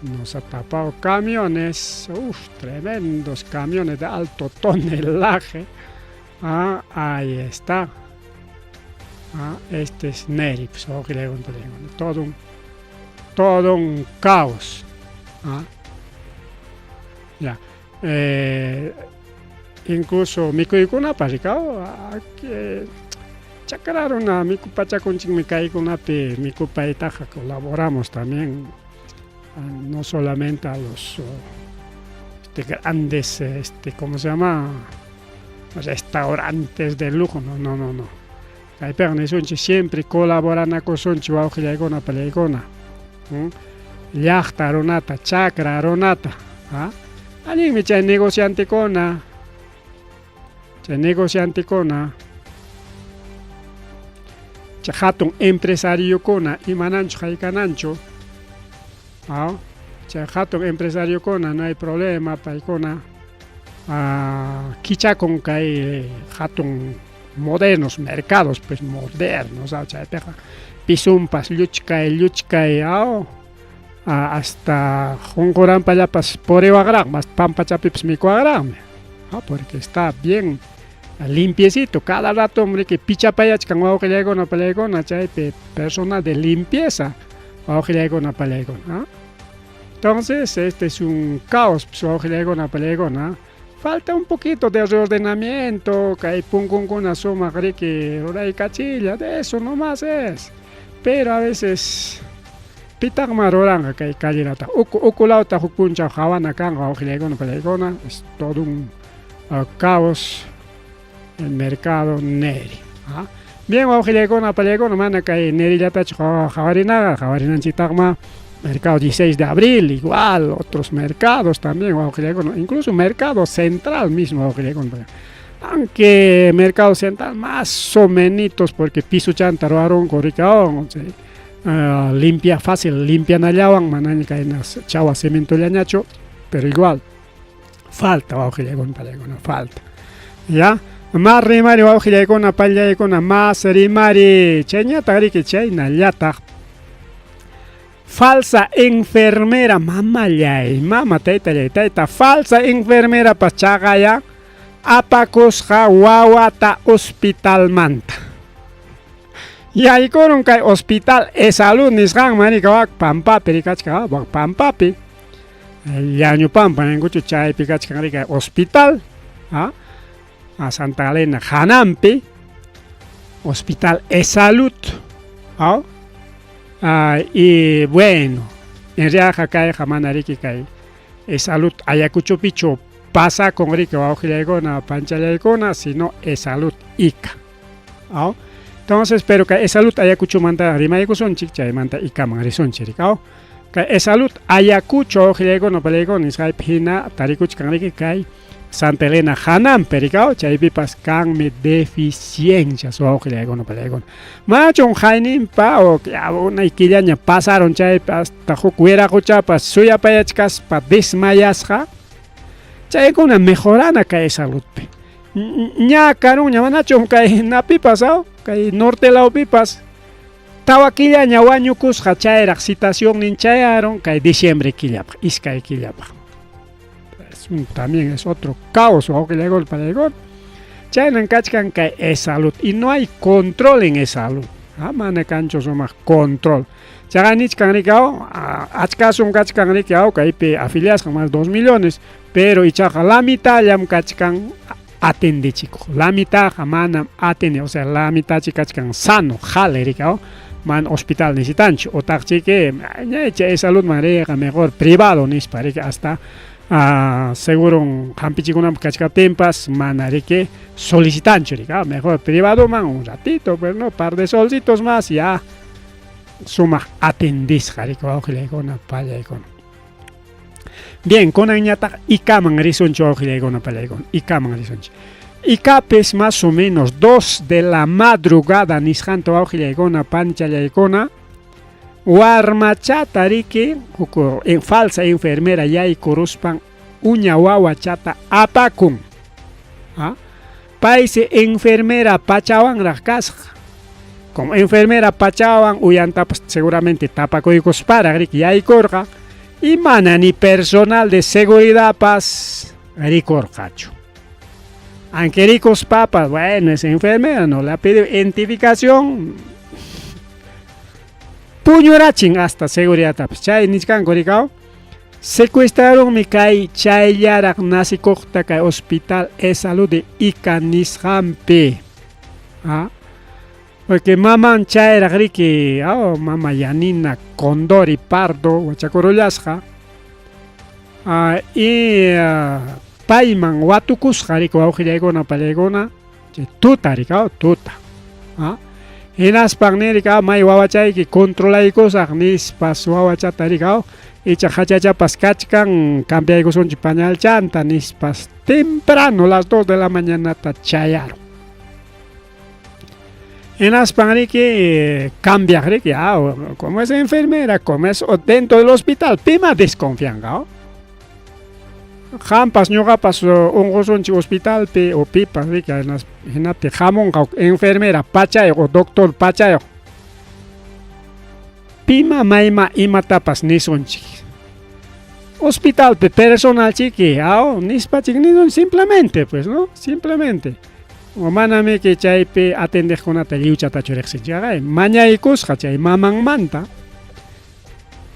Nos ha tapado camiones, tremendos camiones de alto tonelaje. Ahí está. Este es Neri, pues, todo un caos. Ya. Incluso mikuykuna parikao que chacararon a miku pachacunchik mikaykunapi mikupaytaqa colaboramos también no solamente a los grandes, ¿cómo se llama? Restaurantes de lujo, no. Hay personas que siempre colaboran con sonchi wawqillaykuna palaykuna. Llaqta runata, chakra runata. Allinmi chay negociantekuna. Chay hatun empresariokuna imananchu haykananchu. Chay hatun empresariokuna no hay problema paykuna. Kichakun kay hatun modernos mercados, pues modernos, chaypiqa pisumpas lluchkay hasta qunquranpallapas puriwaqraqmi, pampachapipas mikuwaqraqmi, porque está bien limpiecito. Cada rato que pichapayachkan wawqillaykuna palaykuna chaypi personal de limpieza wawqillaykuna palaykuna. Entonces es un caos pues, wawqillaykuna palaykuna. Falta un poquito de reordenamiento, que hay punkunkuna sumaq riki ruraykachilla, de eso nomás es. Pero a veces pitaqma ruranqa kay callerata. Ukulawta huk punchaw hawana kanqa wawqillaykuna palaykuna, es todo un caos el mercado neri. Bien wawqillaykuna palaykuna mana kay nerillatachu hawarinanchiktaqma. Mercado 16 de abril, igual, otros mercados también, incluso mercado central mismo, aunque mercado central más o menos, porque piso chanta roaron corricaón, limpia fácil, limpian allá, manaña en chava cemento llañacho, pero igual, falta, falta, ¿ya? Más rimari, más rimari, cheñata, que chayna, yata. Falsa enfermera, mama taita, falsa enfermera pachagaya, apakosja wawata hospital manta. Y ahí con kay hospital de salud nisgan manika wak pampapi rikachka wak pampapi. El año pampa nenguchu chay pikachka rika hospital, a Santa Elena Hanampi, hospital de salud, y bueno, en realidad kay jamanariki kay salud Ayacucho picho pasa con rico wawqillaykuna panchallaykuna, sino salud ika. Entonces, pero kay salud Ayacucho manta rimaykusonchik chaymanta ikaman risonchik kay salud Ayacucho wawqillaykuna palaykuna nisqay hina tarikuchkanriki kay Santa Elena Hanampi rikao chaypipas kanmi deficiencias wawqillaykuna palaykuna. Machon haynimpa o una killaña pasaron chaypi hasta huk wiraquchapas suyapayachkaspa desmayasqa chaykuna mejorana kay saludpi. Ña karuña manachon kay napipas kay norte lawpipas tawa killaña wañukusqa chayraq situación nin chayaron kay diciembre killapaq, iskay killapaq. También es otro caos wawqillaykuna palaykuna. Chaynan kachkan kay salud y no hay control en salud. Mana kanchu sumaq control. Chaqa nichkan rikao, achkasun kachkan rikao kaypi afiliasqa más 2 millones, pero ichaqa la mitad llam kachkan atendichikuq. La mitad manam atendi, o sea, la mitad kachkan sano, jale rikao, man hospital necesitanchu. Otaqchiki, chay salud manriqa mejor privado nispa rika hasta seguro hampichikuna kachkapimpas manariki solicitanchu rika, mejor privado man un ratito, pero no, par de solcitos más ya suma atendisqa rika wawqillaykuna pallaykuna. Bien, kunanñataq ikaman risunchu wawqillaykuna pallaykuna, ikaman risunchu. Ikapis más o menos 2 de la madrugada nisqanta wawqillaykuna panchallaykuna warmachata riki en falsa enfermera yaykuruspan uña wawachata apakun. Paise enfermera pachawanraq kasqa. Como enfermera pachawan uyantapas seguramente tapakuykusparaq riki yaykurqa y mana ni personal de seguridad pas rikurqachu. Aunque rikuspapas, bueno, es enfermera, no le pide identificación. Puñurachin hasta seguridad tapas. Chay nichkanku rikao. Secuestraron mi kay chayllarak nasikuqta kay hospital de salud de Ika nisqanpi. Porque maman chaira griki, mama yanina condori pardo, huachacorollasqa. Y payman watukusqa riku awqillaykuna pallaykuna, tuta rika, tuta. Hinaspan nirika may wawachayki controlaykusaq nispas wawachata rika, icha hachachapas kachkan cambiaykusunchik pañalchanta nispas temprano las 2 de la mañana chayaron. En Aspanrique cambia, como es enfermera, como es dentro del hospital, pima desconfían, jampas ñogapas un gozonchi hospital pe o pipa, en jamón enfermera pachayo o doctor pachayo. Pima maima ima tapas ni sonchi. Hospital pe personal chiqui, nispa chiqui simplemente, pues, ¿no? Simplemente. O maname que chaype atender con ateliucha tachurexinchaga, mañaicus, hachay maman manta.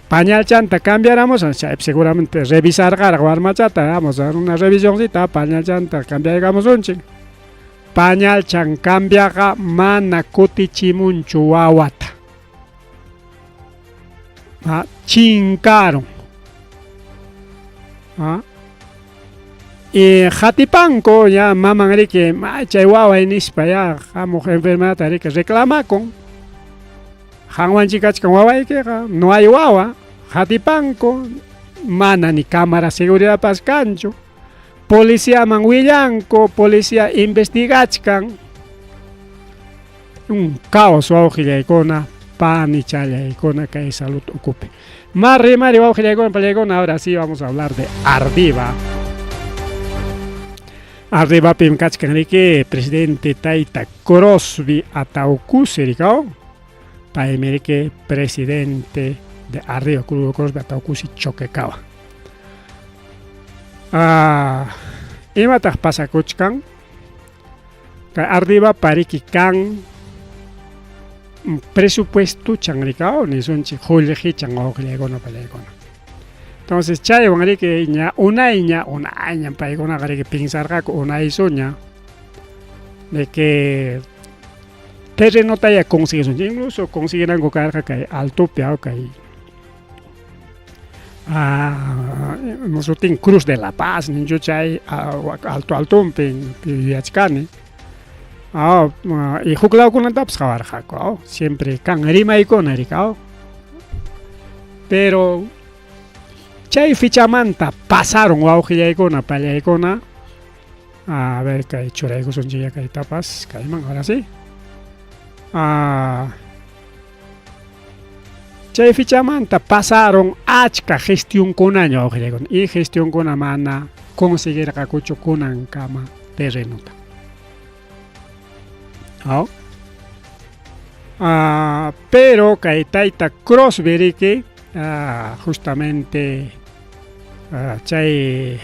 Pañal chanta cambiáramos, seguramente revisar garguarmachata, vamos a dar una revisioncita, pañal chanta cambiáramos un ching. Pañal chan cambiaga mana kutichimunchu wawata. Chincaron. Y jatipanco ya maman que chay wawa inispa ya jamo enfermedad que reclama con hanwan chicas con wawa que no hay wawa jatipanco mana ni cámara seguridad pascancho policía manguillanco policía investigachkan un caos waujilla icona pan y chaya icona que hay salud ocupe Mari waujilla icona ahora sí vamos a hablar de Ardiva. Arriba pimkachkanriki presidente Taita Crosby Ataucusi Paimerike presidente de Arriba Crosby Ataucusi Choquecawa. Imataq pasakuchkan arriba pariki kan presupuesto changricao ni sonchi julji changoqlegona palegona. Entonces, chay van que una aña para que una que pensar con una isoña de que terreno taya consigue incluso consiguen algo que alto peao que nosotros en Cruz de la Paz ni yo chay alto pen piachkane y juklao con la taps jabarjako siempre can rima y con ericao pero chay fichamanta pasaron waujilla icona palla icona a ver que hay churaigo son chilla que tapas caiman ahora sí chay fichamanta pasaron achka gestión con año waujilla y gestión con amana conseguir cacucho con ancama terrenota pero que taita Crosby que justamente chay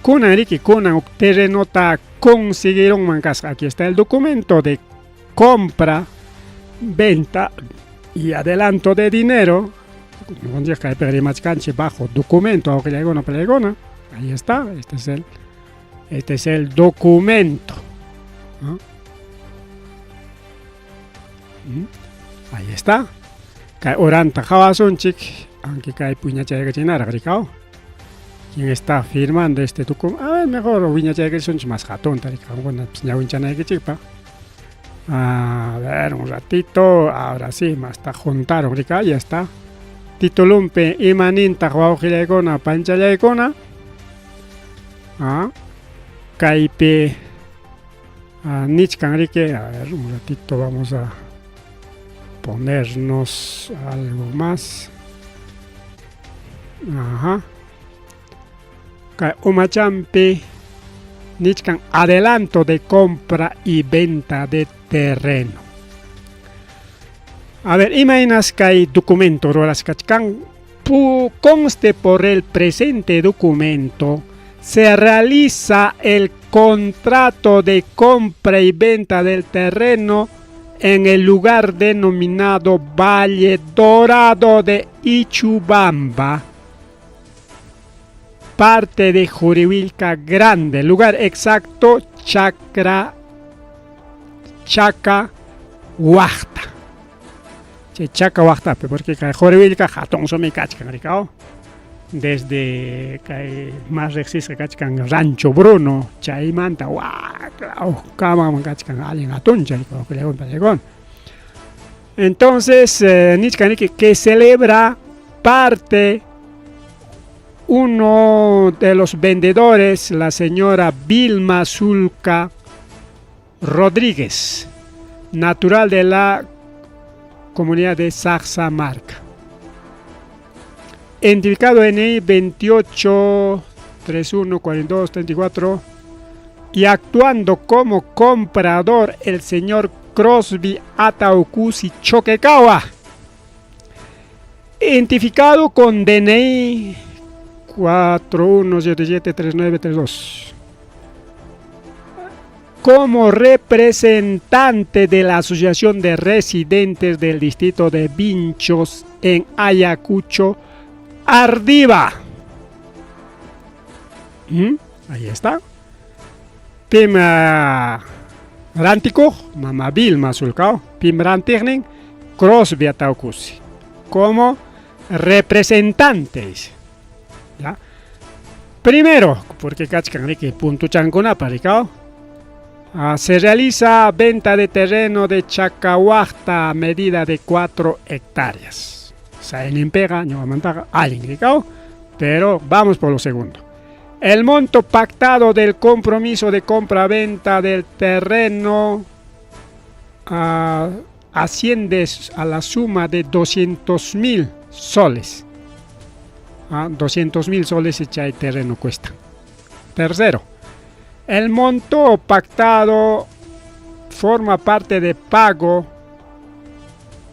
kuna riki kuna terrenota consiguieron mancas. Aquí está el documento de compra, venta y adelanto de dinero. Bajo documento, ahí está, este es el documento. Ahí está. Oranta Jawasonchik, aunque cae puñacha de gachinar, ¿quién está firmando este documento? A ver, mejor puñacha de gachonch más jatón, a ver, un ratito, ahora sí, más está juntaron, ya está. Titulumpe imaninta Jawajila pancha ya icona. Caipe Nichkan Rike, a ver, un ratito vamos a ponernos algo más. Umachampi Nichkan adelanto de compra y venta de terreno. A ver, imaginas que hay documento conste por el presente documento se realiza el contrato de compra y venta del terreno en el lugar denominado Valle Dorado de Ichubamba, parte de Juribilca Grande, lugar exacto Chaca waqta. Chay chaka waqtapi, porque kay Jorwillka hatun sumi kachkan rikao. Desde kay más rexisqa kachkan Rancho Bruno, chaymanta kamaman kachkan allin hatuncha rikao pallaykun. Entonces, nichkaniki que celebra parte uno de los vendedores, la señora Vilma Zulca Rodríguez, natural de la comunidad de Saxamarca. Identificado en el 28 31 42 34 y actuando como comprador el señor Crosby Ataucusi Choquecawa, identificado con DNI 41773932 como representante de la Asociación de Residentes del Distrito de Vinchos en Ayacucho, Ardiva. Ahí está. Pim Rantico, Mama Vilma Zulcao, Pim Rantigning, Crosby Ataucusi, como representantes. ¿Ya? Primero, porque cachcan que punto chancona paricao. Se realiza venta de terreno de Chacahuacta a medida de 4 hectáreas. Saen pega, no mantaga, alguien, pero vamos por lo segundo. El monto pactado del compromiso de compra-venta del terreno asciende a la suma de 200.000 soles. 200.000 soles el terreno cuesta. Tercero, el monto pactado forma parte de pago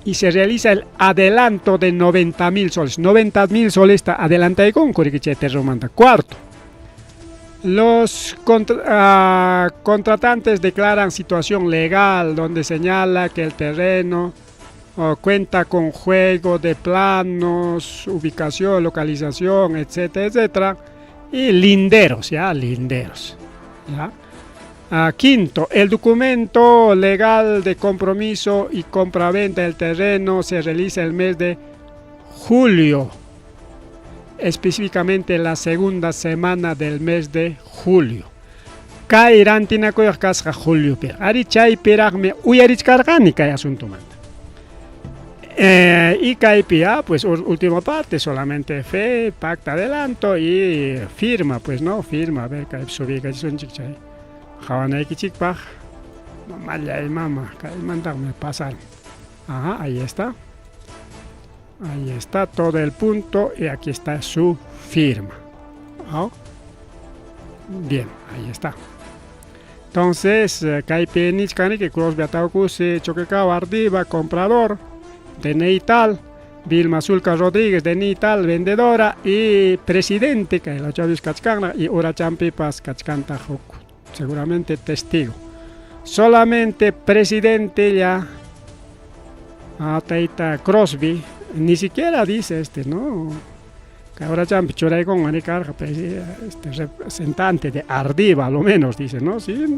y se realiza el adelanto de 90.000 soles. 90.000 soles está adelantado y con terreno. Cuarto, los contratantes declaran situación legal donde señala que el terreno cuenta con juego de planos, ubicación, localización, etcétera, etcétera, y linderos, ¿ya? Linderos, ¿ya? Quinto, el documento legal de compromiso y compraventa del terreno se realiza el mes de julio, específicamente la segunda semana del mes de julio. Kairantina koyakasqa julio per. Ari chay peragme uyarichkargani kay asunto manta. Y Caipia, pues última parte, solamente fe, pacta adelanto y firma, pues no, firma, a ver, Caip subir, que son chichay. Javanay kichikpaj, mamá y mamá, Caip mandarme pasar. Ajá, ahí está. Ahí está todo el punto y aquí está su firma. ¿Oh? Bien, ahí está. Entonces, Caipia Nichkani, que Crosby Ataucusi Choquecawa Ardiva, comprador. DNI tal, Vilma Zulca Rodríguez, DNI tal, vendedora, y presidente, que la Chavis Kachkana, y Urachampipas Kachkanta Joku, seguramente testigo. Solamente presidente ya, Taita Crosby, ni siquiera dice ¿no? Que Urachampi Choray con Manicarja, representante de Ardiva, lo menos dice, ¿no? Sí,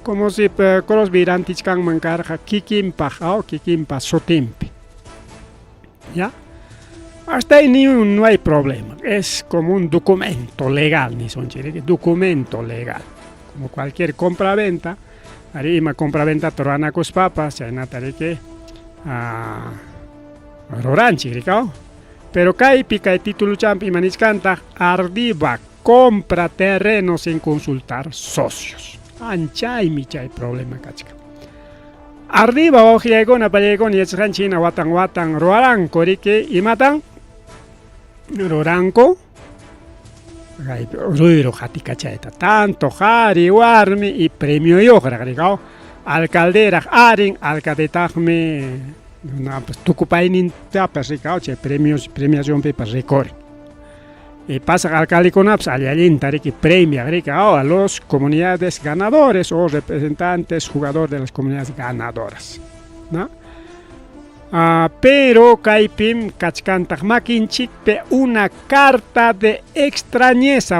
como si Crosby Rantichkan Mancarja, Kikimpa, Kikimpa Sotimpi. ¿Ya? Hasta ahí no hay problema, es como un documento legal, ni son documento legal, como cualquier compra-venta, arima compra-venta torana cos papas, ya natareke roranchi, pero pica el título champi maniscanta, Ardiva compra terreno sin consultar socios. Anchay michay problema cachica. Arriba ojiaigona pallegon y china watan roaranco rike y matan roranco ruiro jaticachaeta tanto jari warmi y premio yo agregado alcaldera arin alcadetajme pues tucupainin tapas ricao che premiación pepas record y pasa alcalde con apps alialenta que premia a los comunidades ganadores o representantes jugadores de las comunidades ganadoras, ¿no? Pero Caipim Kachkantak Makinchikpe una carta de extrañeza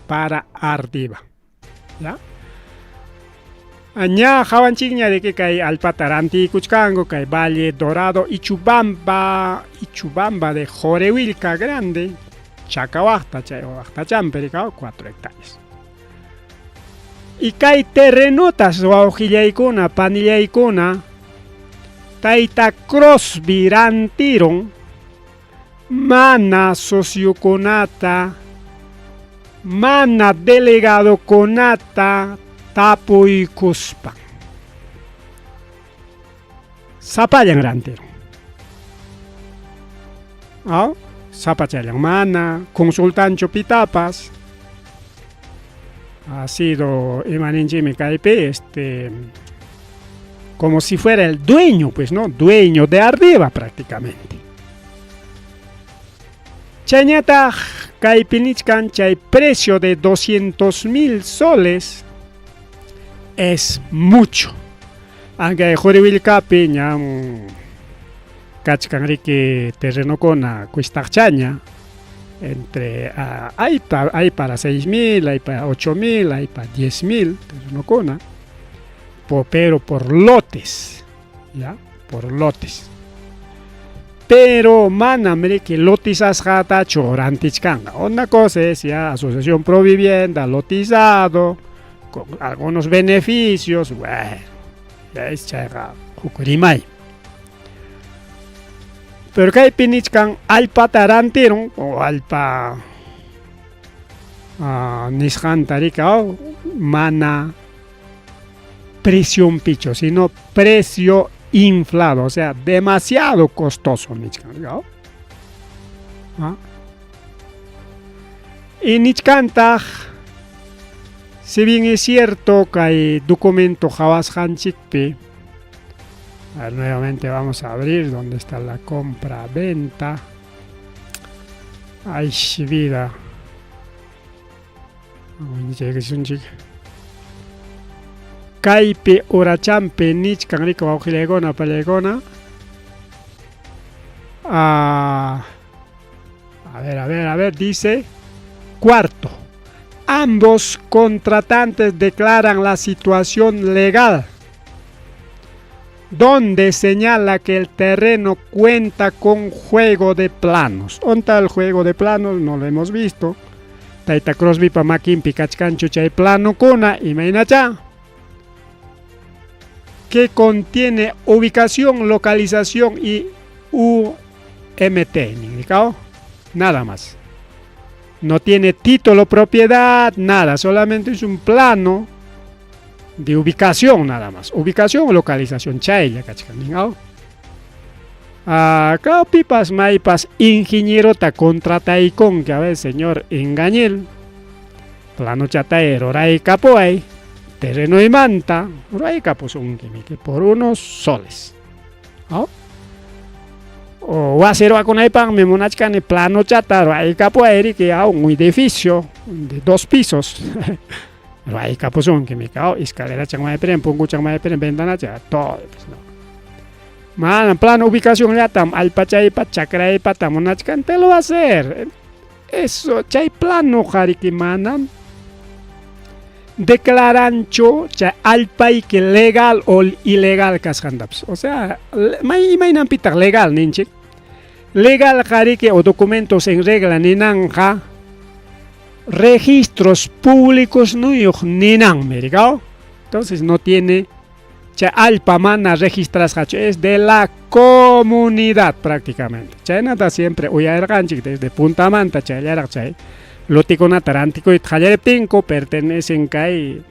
para Ardiva, ¿ya? Ña hawanchikña de que kay alpata rantikuchkango kay Valle Dorado Ichubamba de Jorewilca Grande Chacawasta chay champeri 4 hectáreas. Y kay terrenotas wawqillaykuna panillaykuna Tayta Crosby rantiron mana socioconata mana delegado conata tapuykuspan sapallan rantiron. Sapachallan mana consultancho pitapas ha sido imaninchimi kaypi como si fuera el dueño, pues no, dueño de arriba prácticamente. Chañata kaypinichkan chay precio de 200,000 soles es mucho. Aunque Jorewilcapi ñam kachkanriki terreno kona cuistaqchaña entre hay para 6,000, hay para 8,000, hay para 10,000 terreno kona, pero por lotes, ya, por lotes. Pero manamre que lotizas jata chorantichkanga. Una cosa es ya asociación pro vivienda, lotizado, con algunos beneficios, bueno, ya es chaga jukurimay. Pero que hay pinichkan alpa tarantiron o alpa nishan tarika mana presión picho, sino precio inflado, o sea, demasiado costoso. Y Nichkantag, si bien es cierto que hay documento Javas Hanchikpi, nuevamente vamos a abrir donde está la compra-venta. Ay, vida. Kaipe orachampe nichkan rico baujilegona palegona. A ver, dice cuarto. Ambos contratantes declaran la situación legal, donde señala que el terreno cuenta con juego de planos. ¿Dónde está el juego de planos? No lo hemos visto. Taita Crosby pa makin pikachkancho chay plano kuna imainacha, que contiene ubicación, localización y UMT, nada más. No tiene título, propiedad, nada, solamente es un plano de ubicación nada más. Ubicación o localización, chaya, ¿cachai? Acá pipas maipas ingeniero ta contrata y con que a ver señor engañel plano chataero ray capoay terreno y manta ray capos un que por unos soles, ¿no? O acero a con pan me monachcan plano chata ray capoay que a un edificio de 2 pisos ray capos un que me cao escalera changmay peren pongo changmay peren ventana ya todo, pues, no. Man, plano ubicación ya tam al pachay pachakray patamonachkan te lo va a hacer. Eso, chay plano jariki manan. Declarancho chay alpay que legal o ilegal kashandaps. O sea, mainan pitak legal ninchik. Legal jariki o documentos en regla ninanja. Registros públicos no yoj ninan merigao. Entonces no tiene alpa mana registras es de la comunidad prácticamente. Chay nada siempre uyarganchik desde Punta Manta chay chay loticona tarantico y tjallereptinco pertenecen kay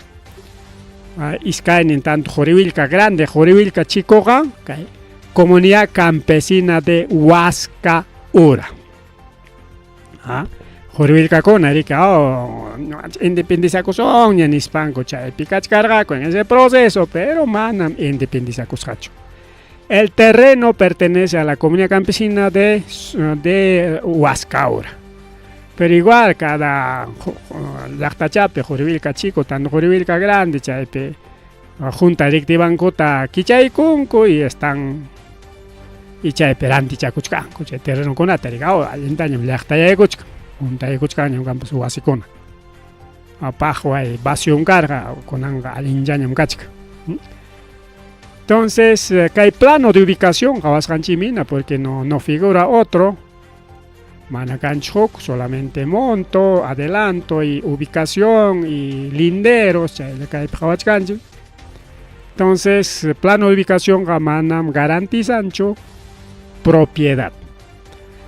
iskain en tanto Jorewilca Grande, Jorewilca Chicoga, kay comunidad campesina de Huasca Ura. Jorewilca Cona, independencia cosón, ni hispanco, chay picach cargaco en ese proceso, pero manam independencia coscacho. El terreno pertenece a la comunidad campesina de Huascaura. Pero igual cada lactachape, Jorewilca Chico, tanto Jorewilca Grande, chaype, junta directiva ta kichaykunku y están y chaype antichacuchcanco, chay terreno con atarigao, alentaño lactayacuchca. Un tayo kuchkañam campus huasicona. Apajo hay vacío carga con anga alinjañam kachka. Entonces, que hay plano de ubicación, Javascanchimina, porque no figura otro. Manacanchuk, solamente monto, adelanto y ubicación y linderos, entonces plano de ubicación garantizan propiedad.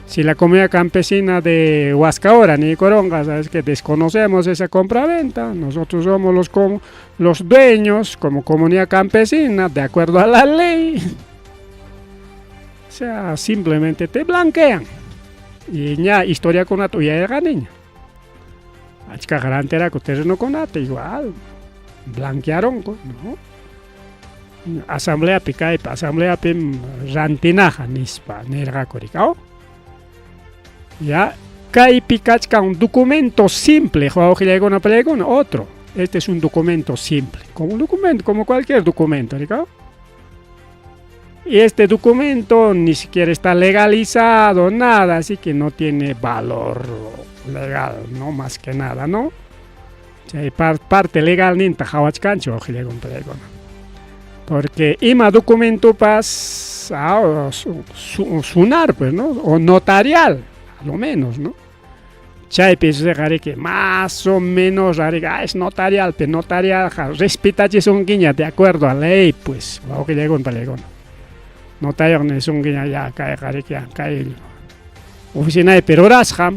Si la comunidad campesina de Huascaora ni Coronga, sabes que desconocemos esa compraventa, nosotros somos los dueños como comunidad campesina de acuerdo a la ley. O sea, simplemente te blanquean. Y ya historia con la tuya de niña. Achka garantera que ustedes no conate igual. Blanquearon, ¿no? Asamblea pica y asamblea pim rantinaja nispa nerga coricao. Ya kai picachka un documento simple, otro. Este es un documento simple, como un documento, como cualquier documento, ¿no? Y este documento ni siquiera está legalizado, nada, así que no tiene valor legal, no más que nada, ¿no? Hay parte legal ni tajawachcancho, porque ima documento sunar, pues, ¿no? O notarial, a lo menos, ¿no? Chay pienso que más o menos es notarial, pero notarial, respeta un guiña de acuerdo a la ley, pues, notario es un guiña ya cae oficina de Perorasja,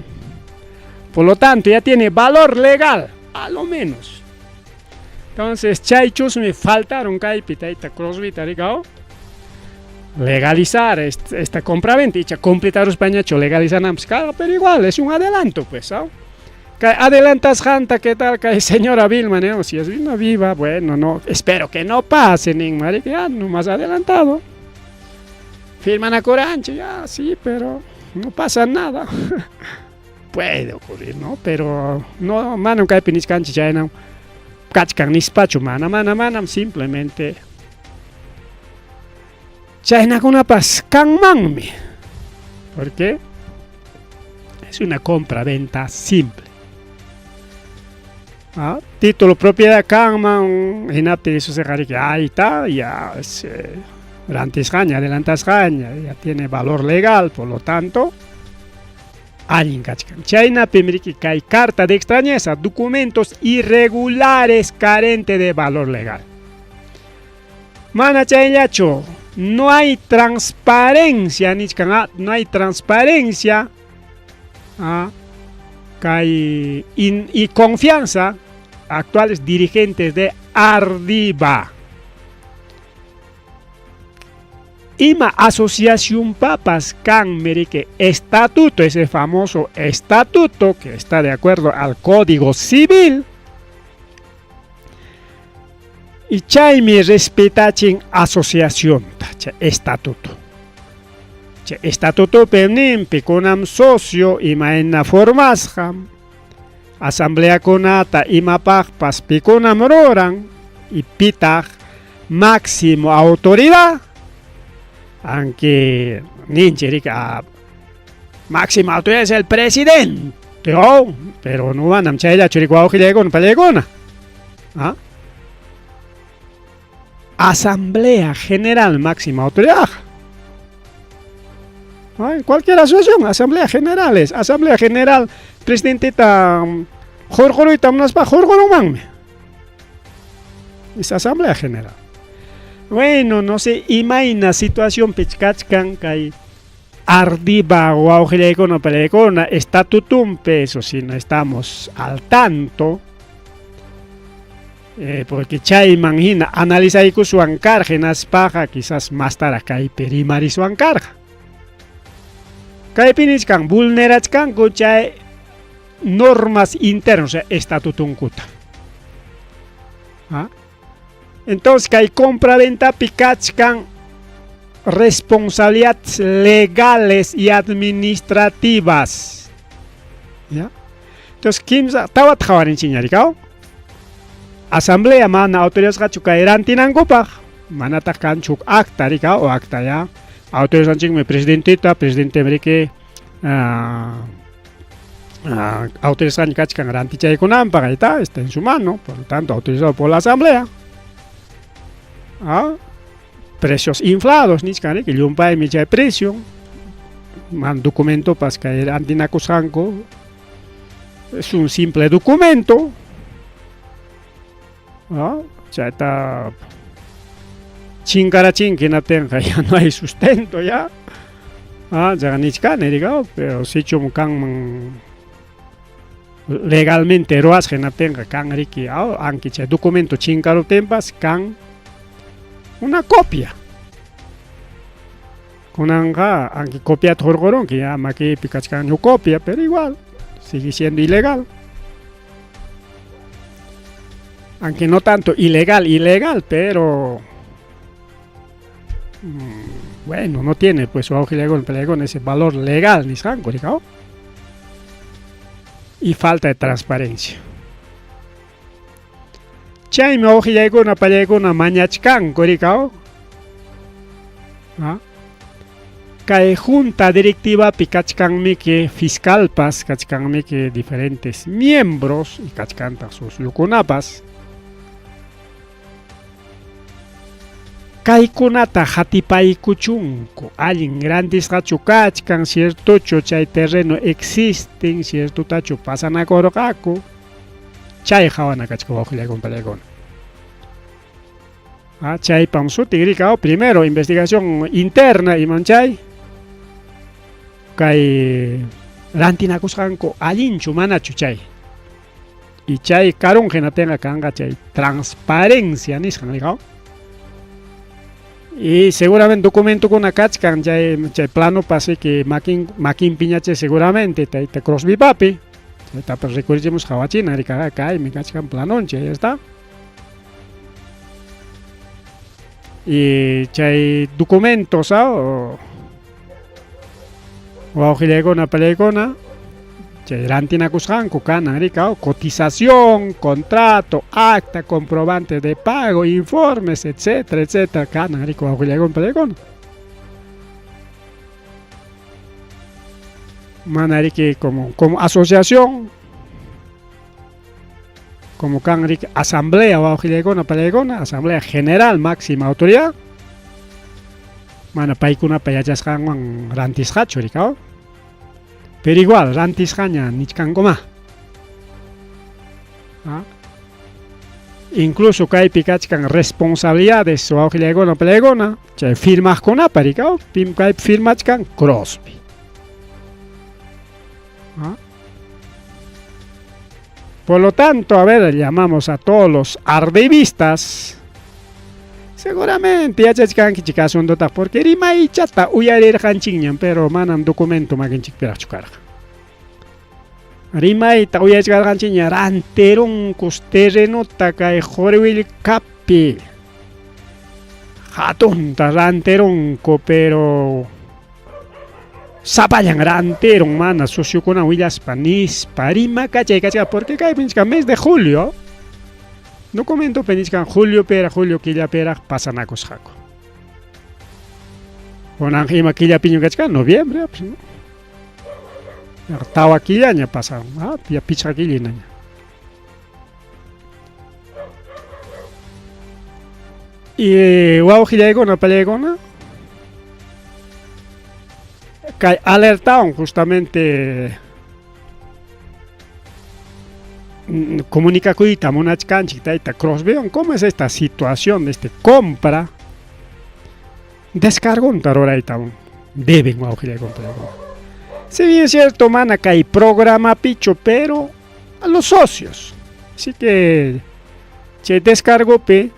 por lo tanto ya tiene valor legal, a lo menos. Entonces, chaychos me faltaron caipitaita crossbita, legalizar esta compraventa y completar los pañachos, legalizar pero igual es un adelanto, pues, ¿no? Adelantas janta, ¿qué tal? Señora Vilma, ¿no? Si es Vilma viva, bueno, no, espero que no pase, ni marica, no más adelantado. Firman a Coranche, ya, sí, pero no pasa nada. Puede ocurrir, ¿no? Pero no, mano, caipinis canchi, ya no. Kachkan nispacho, mana, simplemente. China con una paz, kanmanmi. ¿Por qué? Es una compra-venta simple. ¿Ah? Título, propiedad, kanman, y eso se que ahí está, ya es. Adelantasgaña, ya tiene valor legal, por lo tanto, alguien cachcan. China primerique que hay carta de extrañeza, documentos irregulares carentes de valor legal. Mana chayacho, no hay transparencia, no hay transparencia y confianza actuales dirigentes de Ardiba. Ima asociación papas can merique estatuto, ese famoso estatuto que está de acuerdo al Código Civil. Y chaimi respetachin asociación, estatuto. Estatuto penim piconam socio ima enna formasjam. Asamblea conata ima pagpas piconam roran y pitag máximo autoridad. Aunque nincherica máxima autoridad es el presidente, pero no van a mchaya churicua ojilegon palegona. Asamblea General máxima autoridad. Cualquier asociación, Asamblea General, presidente ta jorjoro y tamnaspa jorjoro mangme. Es Asamblea General. Bueno, no sé, imagina situación pichkachkan kay Ardiba o aujilecono pelecona estatutum peso si no estamos al tanto. Porque chay manjina analiza su ancarga paja quizás más tarde kay perimari su ancarga. Kay pinichkan vulnerachkan chay normas internas, o sea, estatutum kuta. Entonces, que hay compra-venta picachcan responsabilidades legales y administrativas. ¿Ya? Entonces, ¿quién estaba trabajando en Chiñaricao? Asamblea mana autoridades gachuca eran tinangopa. Mana takan chuk acta ricao o acta ya. Autoridades anching presidente amerique. Autoridades gachuca garantiza económica está en su mano, por lo tanto, autorizado por la asamblea. precios inflados, que llumpay mi chay precio, man documento para que antinacusanco es un simple documento, ya está chingarachín que no tenga, ya no hay sustento ya, ya pero si chumucan legalmente roas que no tenga can riki, aunque chay documento chingaro tempas can una copia. Kunanga, aunque copia torgorón, que ya maki picachcan no copia, pero igual sigue siendo ilegal. Aunque no tanto ilegal, pero bueno, no tiene pues su auge legal ese valor legal ni sanco, y falta de transparencia. Chay me auge legal mañachcan, coricao. Cae junta directiva picachcanme que fiscal pas cachcanme que diferentes miembros y cachcanta sus lucunapas cae kunata hatipay kuchunko alguien grandes tacho cachcan cierto chay terreno existen cierto tacho pasan a corocaco chay jawana cachco ojile con pelegón. Chay pamsuti gricao primero investigación interna y manchay kay rantinakusqanku allinchu manachu chay y chay karun genatenga kanga chay transparencia nisqan y seguramente documento con akachkan chay plano pase que makin piñache seguramente te crossby papi tapas recurrimos hawachina rikaga kay mi kachkan planonche ya está. Y chay documentos o auxilegona pelegona chay rantinakusqanku kana rikao cotización, contrato, acta, comprobante de pago, informes, etcétera, kana riko auxilegona pelegona. Manariki como asociación, como canric asamblea o auxilegona pelegona, asamblea general máxima autoridad. Mana paikuna payachasqanwan rantisqachu rikao. Pero igual rantisqaña nichkankuma. Incluso kaypi kachkan responsabilidades o auxilegona pelegona, chay firmaqkunapa rikao, kay firmachkan Crosby. Por lo tanto, a ver, llamamos a todos los ardevistas. Seguramente ya chachkan kichikasun dota porque rimay chata uyarir hanchingyan pero manam documento maginchik pirachukara. Rimay ta uyarir hanchingyan ranteron terreno takay jorwil kapi. Hatun ta ranteron ko pero Sapallan ranteron mana socio con huillas panis parima cachay porque cae pinchka mes de julio. Documento peniscan julio quilla pera pasanacos jaco. Con anjima quilla piño cachca noviembre, pues no. Tawa quilla ya pasaron, ya picha quilla ya. Y wow gilegona pelegona. Que alertaron justamente comunica cuita monachcanchita ita crossveon cómo es esta situación de este compra descargo un taroraita deben guaujile comprar. Si bien es cierto mana que hay programa picho pero a los socios así que che descargo pe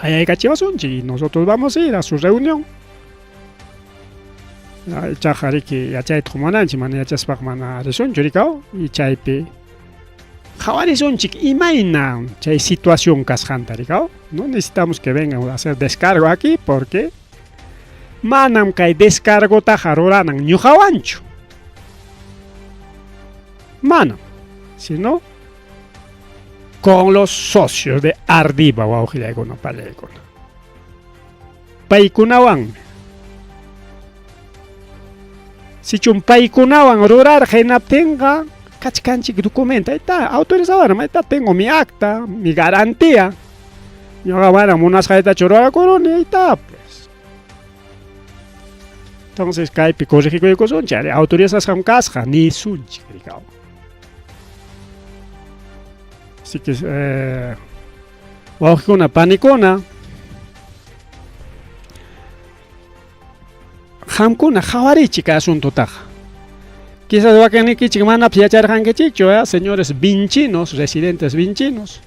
hay cachivasunchi nosotros vamos a ir a su reunión. Chajari que ya chay tumananchi mana ya chaspak mana reson churikao y chaype jawari son chik imaina chay situación kasjanta rikao no necesitamos que vengan a hacer descargo aquí porque manam kay descargo tajaroranan ñujawanchu manam sino con los socios de Ardiba o Auxilegona Palegona paikunawan si chumpaykunawan rurar genaptenga kachkanchik documento ahí está autorizador ahí está tengo mi acta mi garantía Ñoqa mana munasqayta churarakuruni ayta pues. Entonces kaypi corregikuykusunchik, ari autorización kasqa nisunchik rikaw. Así que wawqikuna panikuna qamkuna qhawarichik asuntutaqa. Quizás wakinnikichik mana yacharqankichikchu, señores vinchinos, residentes vinchinos.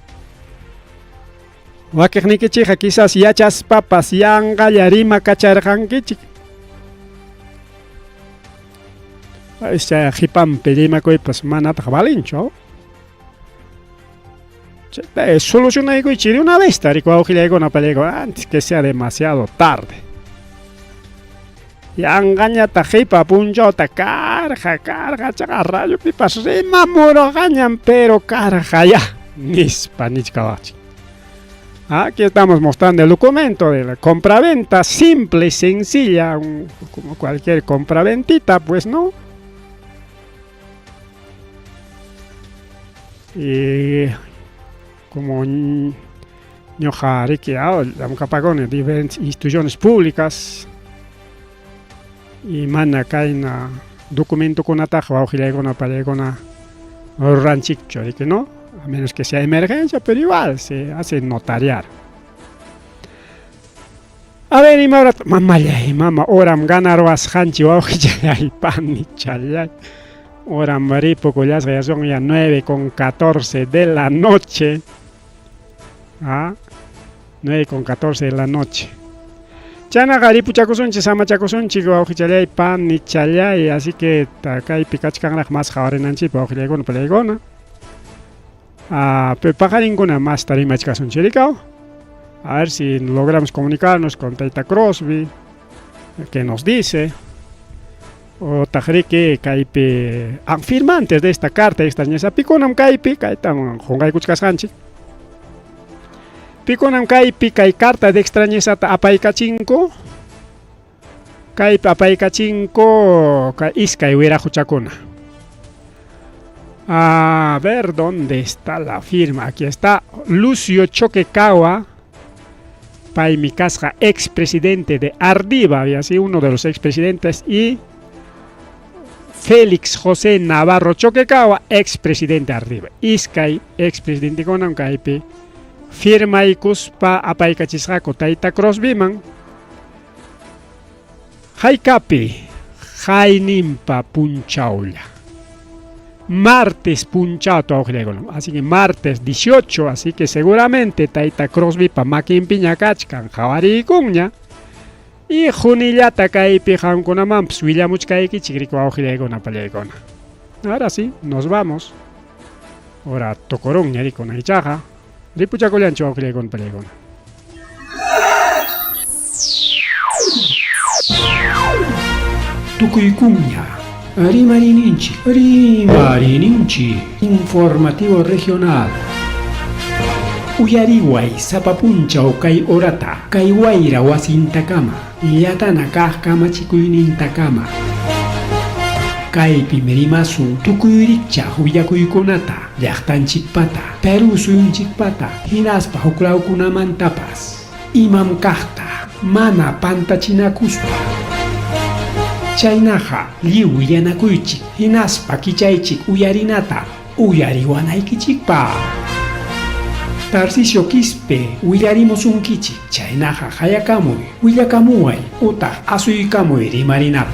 Wakiknikichikqa quizás yachaspapas yanqalla rima kacharqankichik. Qhipanpi rimakuypas manataq valinchu. Solucionaykuychik de una vez, tariku wawqillaykuna antes que sea demasiado tarde. Yanqañata qipa punchawta karqa chaqa rayupipas rimamurqañan pero karqa ya nispa nichkawaqchik. Aquí estamos mostrando el documento de la compraventa simple y sencilla, como cualquier compraventita, pues no. Y como ñoqa rikiao, llamkapakuni diferentes instituciones públicas y mana kayna documentokunataqa wawqillaykuna pallaykuna ruranchikchu riki, ¿no? A menos que sea emergencia, pero igual se hace notariar. A ver, y ahora, mamá, oram ganar wasjanchi wawqillay pani challay. Oram ripoco, ya son ya 9:14 de la noche. 9:14 de la noche. Chana garipu chakusunchi, sama chakusunchi, wawqillay pani challay, así que kay pikachkanraq mas qhawarinanchik wawqillaykuna pallaykuna. Pero pajarinkuna más tarimachkasunchik rikaw. A ver si logramos comunicarnos con Tayta Crosby, que nos dice, o tajriki kaypi firmantes de esta carta extrañeza pikunam kaypi kaytam qunqaykuchkasqanchik. Pikunam kaypi kay carta de extrañezata apaykachinku, kaypi apaykachinku kay iskay wiraquchakuna. A ver dónde está la firma. Aquí está Lucio Choquequawá, Paimi Casca, expresidente de Ardiva, y así uno de los expresidentes, y Félix José Navarro Choquequawá, expresidente de Ardiva. Iskay expresidente Konam Kaipi, firma y cuspa apaykachisqaku Tayta Crosbyman. Haykapi, Haynimpa punchaulla. Martes punchado, así que martes 18, así que seguramente Tayta Crosby pa makin piñakachkan jawari kuña y junillata kaypi hankunaman suillamuchkayki chikriko awqillaykuna pallaykuna. Ahora sí, nos vamos. Ahora tocorón ñarikuna ichaja. Ripuchakullanchu awqillaykuna pallaykuna. Tukuykuña. Rimarininchi informativo regional. Uyariway sapapunchaw kay orata kay wayra wasintakama llatana kaq kamachikuynintakama. Kaypi merimasun tukuyrikcha willakuykunata llaqtanchikpata Peru suyunchikpata hinaspa huklawkunamantapas imam kaqta mana pantachinakuspa. Chaynaqa lliw yanakuychik hinaspa kichaychik uyarinata uyariwanaykichikpa. Tarcisio Quispe willarimusunkichik chaynaqa hayakamuy willakamuway utaq asuykamuy rimarinapa.